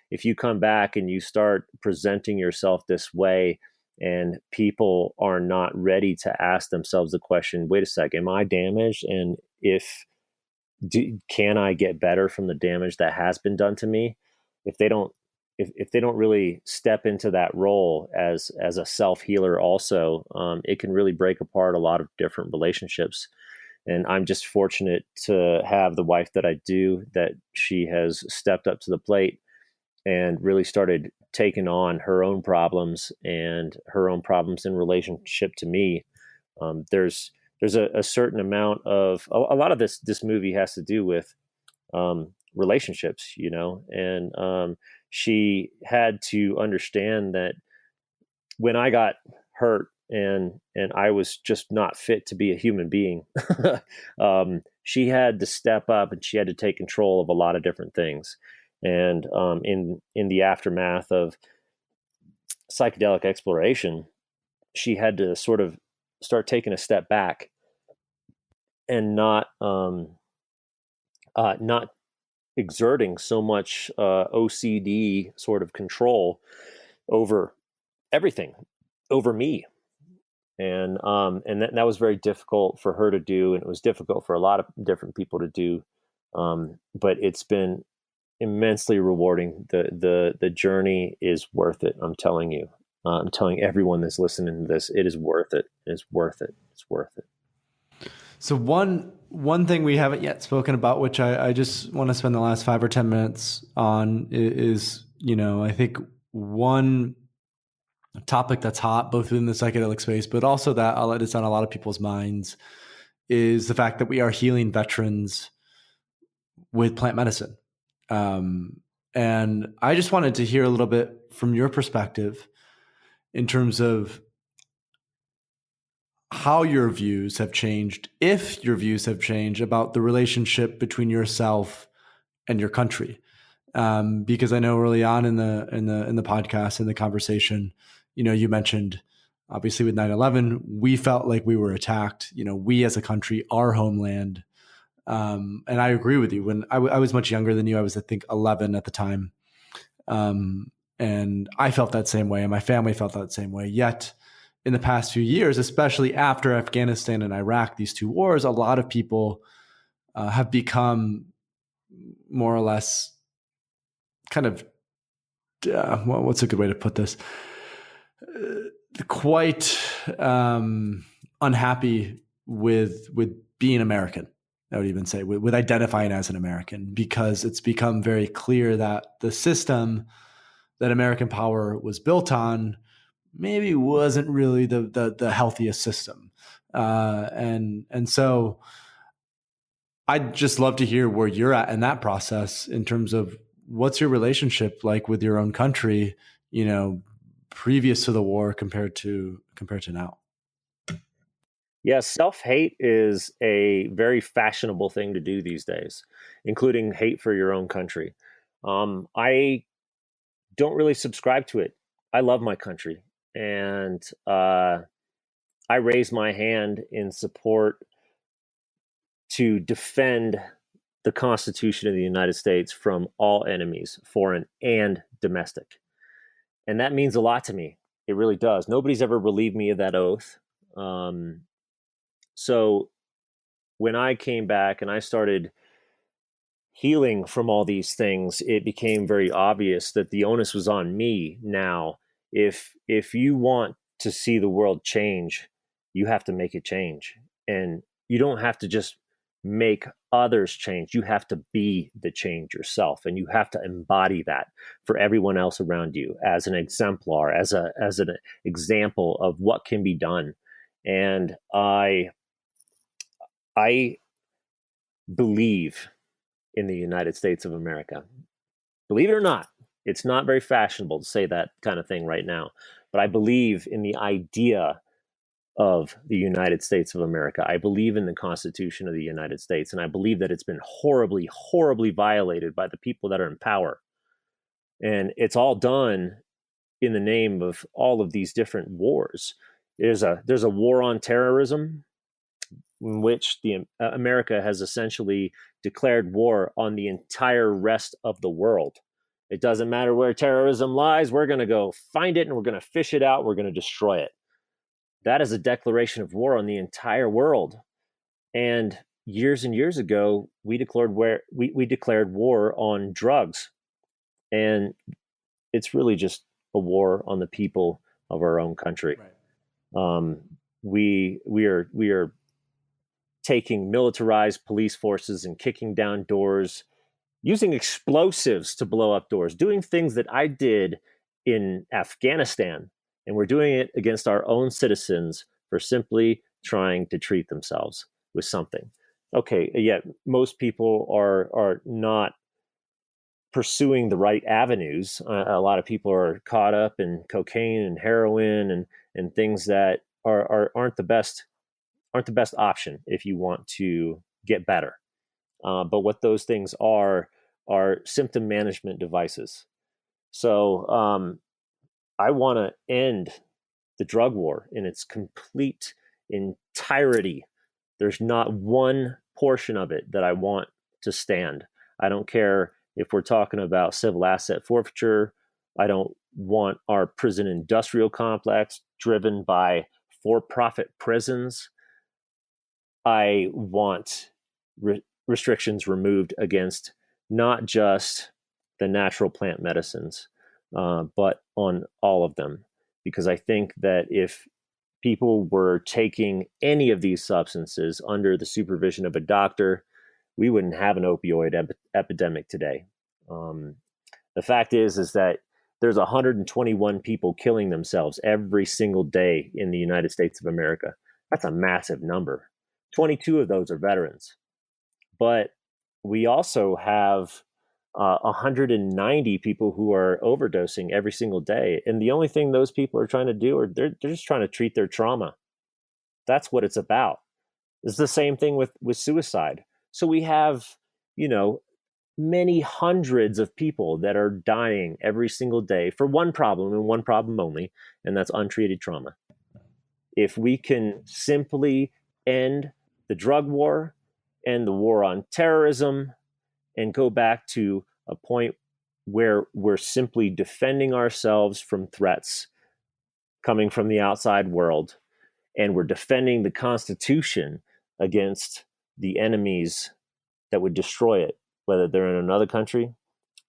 If you come back and you start presenting yourself this way, and people are not ready to ask themselves the question, wait a sec, am I damaged? And can I get better from the damage that has been done to me? If they don't, if they don't really step into that role as a self healer, also, it can really break apart a lot of different relationships. And I'm just fortunate to have the wife that I do, that she has stepped up to the plate and really started taking on her own problems and her own problems in relationship to me. There's a certain amount of a lot of this movie has to do with relationships, and she had to understand that when I got hurt and I was just not fit to be a human being, she had to step up and she had to take control of a lot of different things. And in the aftermath of psychedelic exploration, she had to sort of start taking a step back and not exerting so much OCD sort of control over everything, over me. And that was very difficult for her to do, and it was difficult for a lot of different people to do. But it's been immensely rewarding. The journey is worth it. I'm telling you. I'm telling everyone that's listening to this, it is worth it. It's worth it. It's worth it. So one thing we haven't yet spoken about, which I just want to spend the last 5 or 10 minutes on, is I think one topic that's hot both within the psychedelic space, but also that it's on a lot of people's minds, is the fact that we are healing veterans with plant medicine. And I just wanted to hear a little bit from your perspective in terms of how your views have changed, if your views have changed, about the relationship between yourself and your country. Because I know early on in the podcast, in the conversation, you mentioned obviously with 9/11, we felt like we were attacked. We as a country, our homeland. And I agree with you. When I was much younger than you, I was, I think, 11 at the time. And I felt that same way, and my family felt that same way. Yet, in the past few years, especially after Afghanistan and Iraq, these two wars, a lot of people have become more or less kind of, what's a good way to put this? Quite unhappy with being American. I would even say with identifying as an American, because it's become very clear that the system that American power was built on maybe wasn't really the healthiest system, and so I'd just love to hear where you're at in that process in terms of what's your relationship like with your own country, previous to the war compared to now. Yeah, self-hate is a very fashionable thing to do these days, including hate for your own country. I don't really subscribe to it. I love my country, and I raise my hand in support to defend the Constitution of the United States from all enemies, foreign and domestic. And that means a lot to me. It really does. Nobody's ever relieved me of that oath. So when I came back and I started healing from all these things, it became very obvious that the onus was on me now. If you want to see the world change, you have to make it change. And you don't have to just make others change. You have to be the change yourself, and you have to embody that for everyone else around you as an exemplar, as an example of what can be done. And I believe in the United States of America. Believe it or not, it's not very fashionable to say that kind of thing right now, but I believe in the idea of the United States of America. I believe in the Constitution of the United States, and I believe that it's been horribly, horribly violated by the people that are in power. And it's all done in the name of all of these different wars. There's a war on terrorism, in which America has essentially declared war on the entire rest of the world. It doesn't matter where terrorism lies. We're going to go find it, and we're going to fish it out. We're going to destroy it. That is a declaration of war on the entire world. And years and years ago, we declared war on drugs. And it's really just a war on the people of our own country. Right. We are taking militarized police forces and kicking down doors, using explosives to blow up doors, doing things that I did in Afghanistan. And we're doing it against our own citizens for simply trying to treat themselves with something. Okay, yet most people are not pursuing the right avenues. A lot of people are caught up in cocaine and heroin and things that aren't the best option if you want to get better. But what those things are symptom management devices. So I want to end the drug war in its complete entirety. There's not one portion of it that I want to stand. I don't care if we're talking about civil asset forfeiture. I don't want our prison industrial complex driven by for-profit prisons. I want restrictions removed against not just the natural plant medicines, but on all of them. Because I think that if people were taking any of these substances under the supervision of a doctor, we wouldn't have an opioid epidemic today. The fact is that there's 121 people killing themselves every single day in the United States of America. That's a massive number. 22 of those are veterans. But we also have 190 people who are overdosing every single day. And the only thing those people are trying to do, they're just trying to treat their trauma. That's what it's about. It's the same thing with suicide. So we have, many hundreds of people that are dying every single day for one problem and one problem only, and that's untreated trauma. If we can simply end the drug war, end the war on terrorism, and go back to a point where we're simply defending ourselves from threats coming from the outside world, and we're defending the Constitution against the enemies that would destroy it, whether they're in another country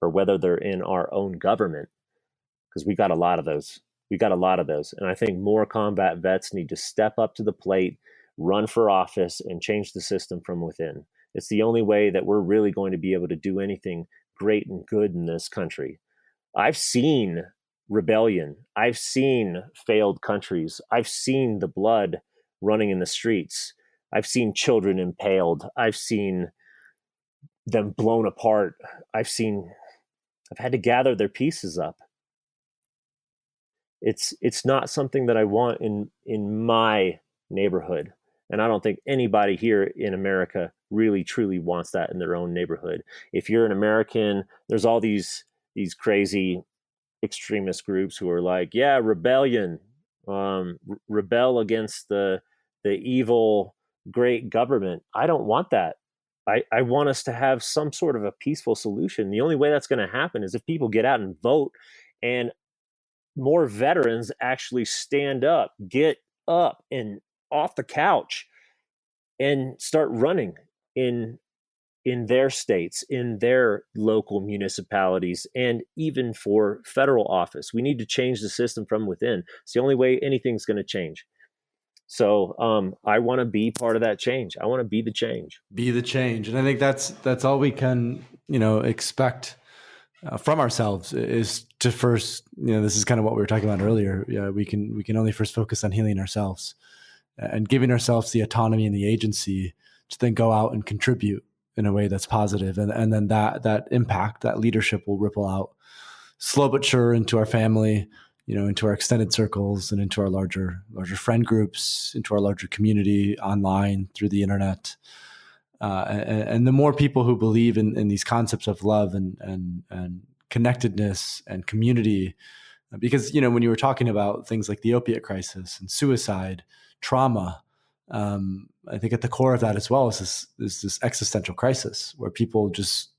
or whether they're in our own government, because we got a lot of those. We got a lot of those. And I think more combat vets need to step up to the plate, run for office, and change the system from within. It's the only way that we're really going to be able to do anything great and good in this country. I've seen rebellion. I've seen failed countries. I've seen the blood running in the streets. I've seen children impaled. I've seen them blown apart. I've had to gather their pieces up. It's not something that I want in my neighborhood. And I don't think anybody here in America really truly wants that in their own neighborhood. If you're an American, there's all these crazy extremist groups who are like, yeah, rebellion, rebel against the evil great government. I don't want that. I want us to have some sort of a peaceful solution. The only way that's going to happen is if people get out and vote, and more veterans actually stand up, get up and off the couch and start running in their states, in their local municipalities, and even for federal office. We need to change the system from within. It's the only way anything's going to change. So I want to be part of that change. I want to be the change. Be the change. And I think that's all we can, expect from ourselves, is to first, this is kind of what we were talking about earlier. Yeah, we can only first focus on healing ourselves and giving ourselves the autonomy and the agency to then go out and contribute in a way that's positive. And then that impact, that leadership will ripple out slow but sure into our family, into our extended circles, and into our larger friend groups, into our larger community online, through the internet. And the more people who believe in these concepts of love and connectedness and community, because, when you were talking about things like the opiate crisis and suicide, trauma, I think at the core of that as well is this existential crisis where people just,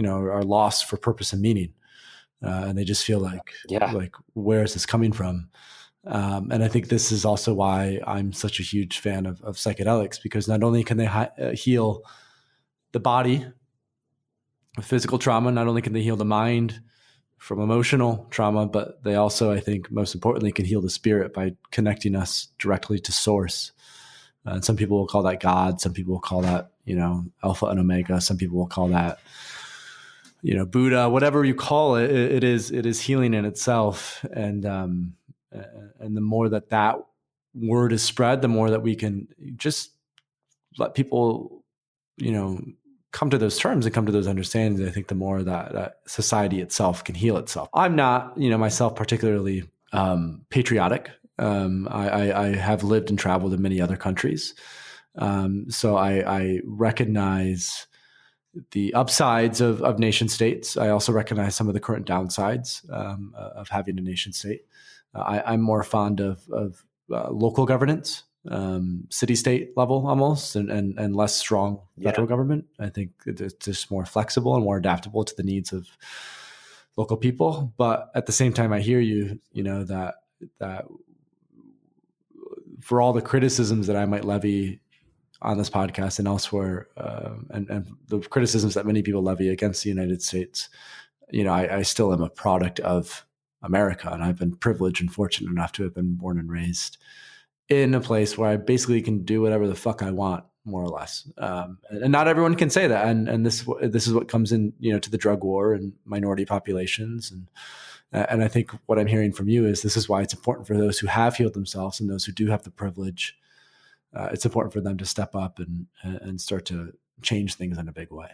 are lost for purpose and meaning. And they just feel like, where is this coming from? And I think this is also why I'm such a huge fan of psychedelics, because not only can they heal the body of physical trauma, not only can they heal the mind from emotional trauma, but they also, I think, most importantly, can heal the spirit by connecting us directly to source. And some people will call that God. Some people will call that, Alpha and Omega. Some people will call that, Buddha, whatever you call it. It is healing in itself. And the more that word is spread, the more that we can just let people, come to those terms and come to those understandings. I think the more that society itself can heal itself. I'm not, myself particularly patriotic. I have lived and traveled in many other countries. So I recognize the upsides of nation states. I also recognize some of the current downsides of having a nation state. I'm more fond of local governance, city-state level almost, and less strong federal government. I think it's just more flexible and more adaptable to the needs of local people. But at the same time, I hear you, that for all the criticisms that I might levy on this podcast and elsewhere, and the criticisms that many people levy against the United States, I still am a product of America, and I've been privileged and fortunate enough to have been born and raised in a place where I basically can do whatever the fuck I want, more or less. And not everyone can say that. And this is what comes in, to the drug war and minority populations. And I think what I'm hearing from you is this is why it's important for those who have healed themselves and those who do have the privilege. It's important for them to step up and start to change things in a big way.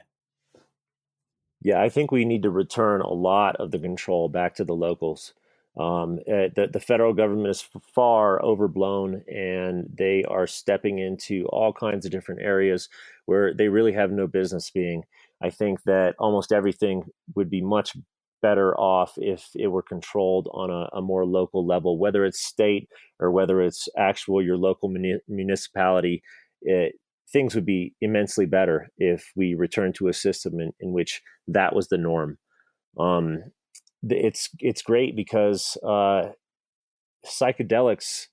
Yeah, I think we need to return a lot of the control back to the locals. The federal government is far overblown, and they are stepping into all kinds of different areas where they really have no business being. I think that almost everything would be much better off if it were controlled on a more local level, whether it's state or whether it's actual your local municipality. Things would be immensely better if we returned to a system in which that was the norm. Um, it's great because psychedelics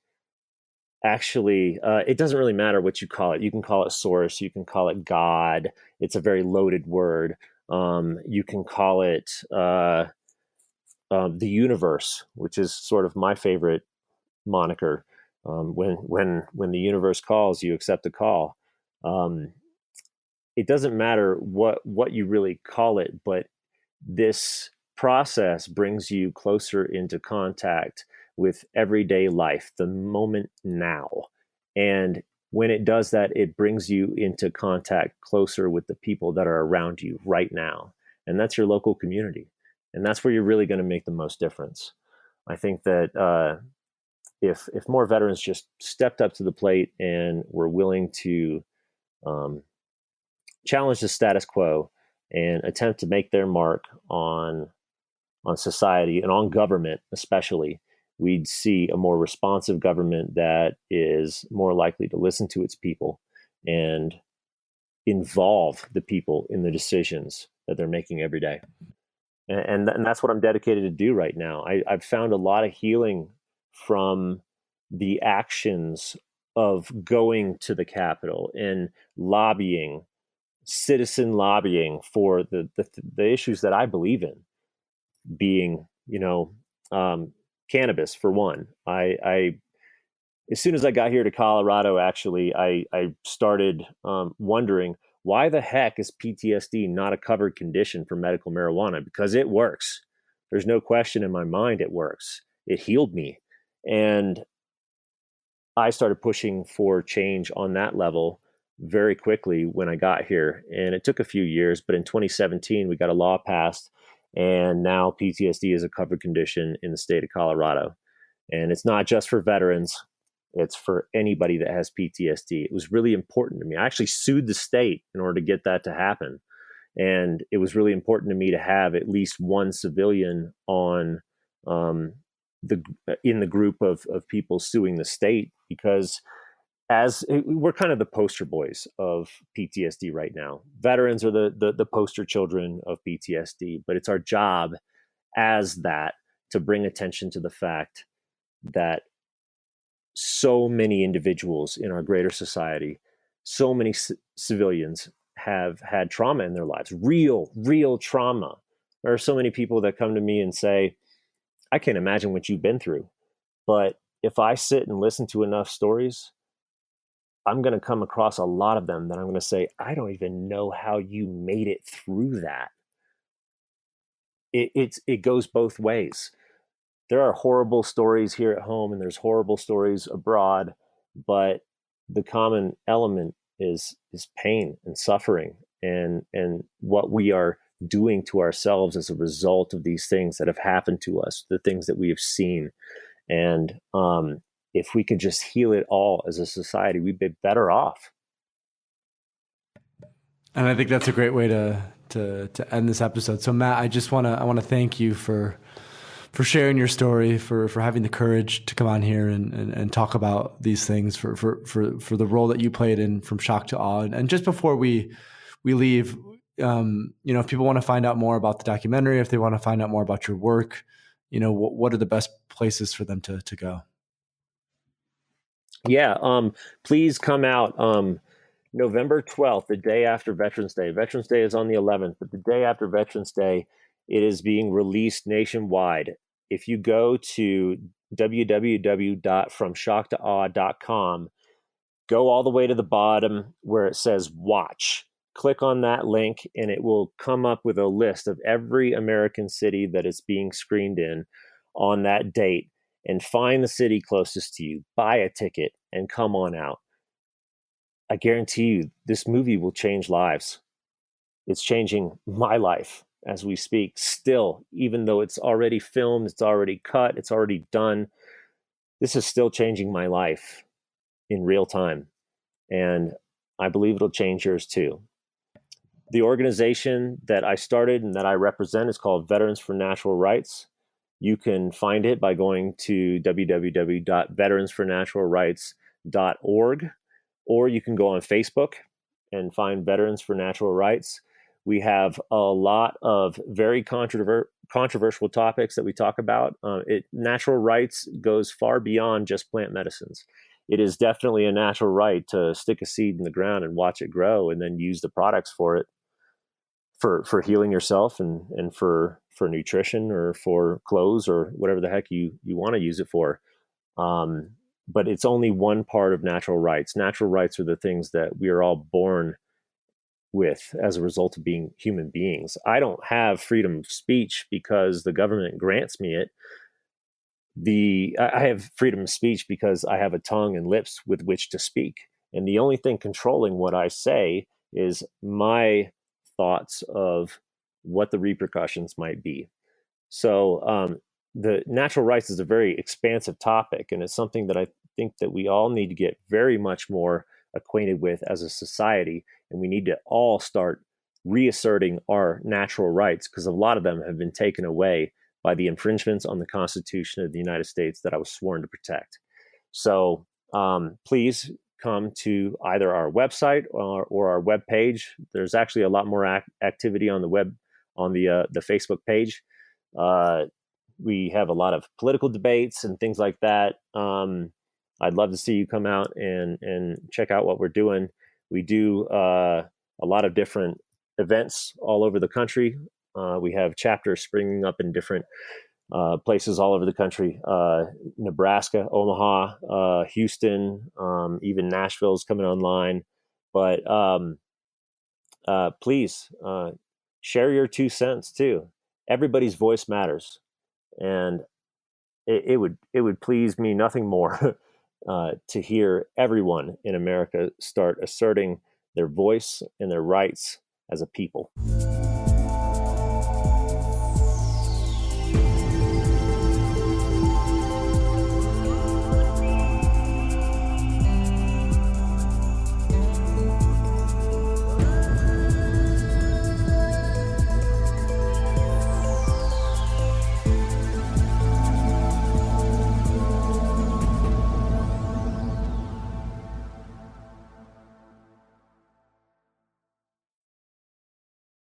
actually, it doesn't really matter what you call it. You can call it source, you can call it God. It's a very loaded word. You can call it the universe, which is sort of my favorite moniker. When the universe calls, you accept the call. Um, it doesn't matter what you really call it, but this process brings you closer into contact with everyday life, the moment now. And when it does that, it brings you into contact closer with the people that are around you right now. And that's your local community. And that's where you're really going to make the most difference. I think that if more veterans just stepped up to the plate and were willing to um, challenge the status quo and attempt to make their mark on society and on government especially, we'd see a more responsive government that is more likely to listen to its people and involve the people in the decisions that they're making every day. And that's what I'm dedicated to do right now. I've found a lot of healing from the actions of going to the Capitol and lobbying, citizen lobbying for the issues that I believe in, being, cannabis for one. I as soon as I got here to Colorado, actually, I started wondering, why the heck is PTSD not a covered condition for medical marijuana? Because it works. There's no question in my mind it works. It healed me. And I started pushing for change on that level very quickly when I got here. And it took a few years, but in 2017, we got a law passed. And now PTSD is a covered condition in the state of Colorado. And it's not just for veterans, it's for anybody that has PTSD. It was really important to me. I actually sued the state in order to get that to happen. And it was really important to me to have at least one civilian on the in the group of people suing the state, because as we're kind of the poster boys of PTSD right now. Veterans are the poster children of PTSD, but it's our job as that to bring attention to the fact that so many individuals in our greater society, so many civilians have had trauma in their lives, real trauma. There are so many people that come to me and say, I can't imagine what you've been through. But if I sit and listen to enough stories, I'm going to come across a lot of them that I'm going to say, I don't even know how you made it through that. It goes both ways. There are horrible stories here at home and there's horrible stories abroad, but the common element is pain and suffering and what we are doing to ourselves as a result of these things that have happened to us, the things that we have seen. And if we could just heal it all as a society, we'd be better off. And I think that's a great way to end this episode. So Matt, I want to thank you for sharing your story, for having the courage to come on here and talk about these things, for the role that you played in From Shock to Awe. And just before we leave, if people want to find out more about the documentary, if they want to find out more about your work, what are the best places for them to go? Yeah, please come out November 12th, the day after Veterans Day. Veterans Day is on the 11th, but the day after Veterans Day, it is being released nationwide. If you go to www.fromshocktoawe.com, go all the way to the bottom where it says watch. Click on that link and it will come up with a list of every American city that it's being screened in on that date, and find the city closest to you, buy a ticket, and come on out. I guarantee you this movie will change lives. It's changing my life as we speak still, even though it's already filmed, it's already cut, it's already done. This is still changing my life in real time. And I believe it'll change yours too. The organization that I started and that I represent is called Veterans for Natural Rights. You can find it by going to www.veteransfornaturalrights.org, or you can go on Facebook and find Veterans for Natural Rights. We have a lot of very controversial topics that we talk about. Natural rights goes far beyond just plant medicines. It is definitely a natural right to stick a seed in the ground and watch it grow, and then use the products for it for healing yourself, and for nutrition, or for clothes, or whatever the heck you want to use it for. But it's only one part of natural rights. Natural rights are the things that we are all born with as a result of being human beings. I don't have freedom of speech because the government grants me it. I have freedom of speech because I have a tongue and lips with which to speak. And the only thing controlling what I say is my thoughts of what the repercussions might be. So the natural rights is a very expansive topic, and it's something that I think that we all need to get very much more acquainted with as a society. And we need to all start reasserting our natural rights, because a lot of them have been taken away by the infringements on the Constitution of the United States that I was sworn to protect. So please come to either our website or our web page. There's actually a lot more activity on the web, on the Facebook page. We have a lot of political debates and things like that. I'd love to see you come out and check out what we're doing. We do a lot of different events all over the country. We have chapters springing up in different places all over the country. Nebraska, Omaha, Houston, even Nashville's coming online. But please share your 2 cents too. Everybody's voice matters, and it would please me nothing more to hear everyone in America start asserting their voice and their rights as a people.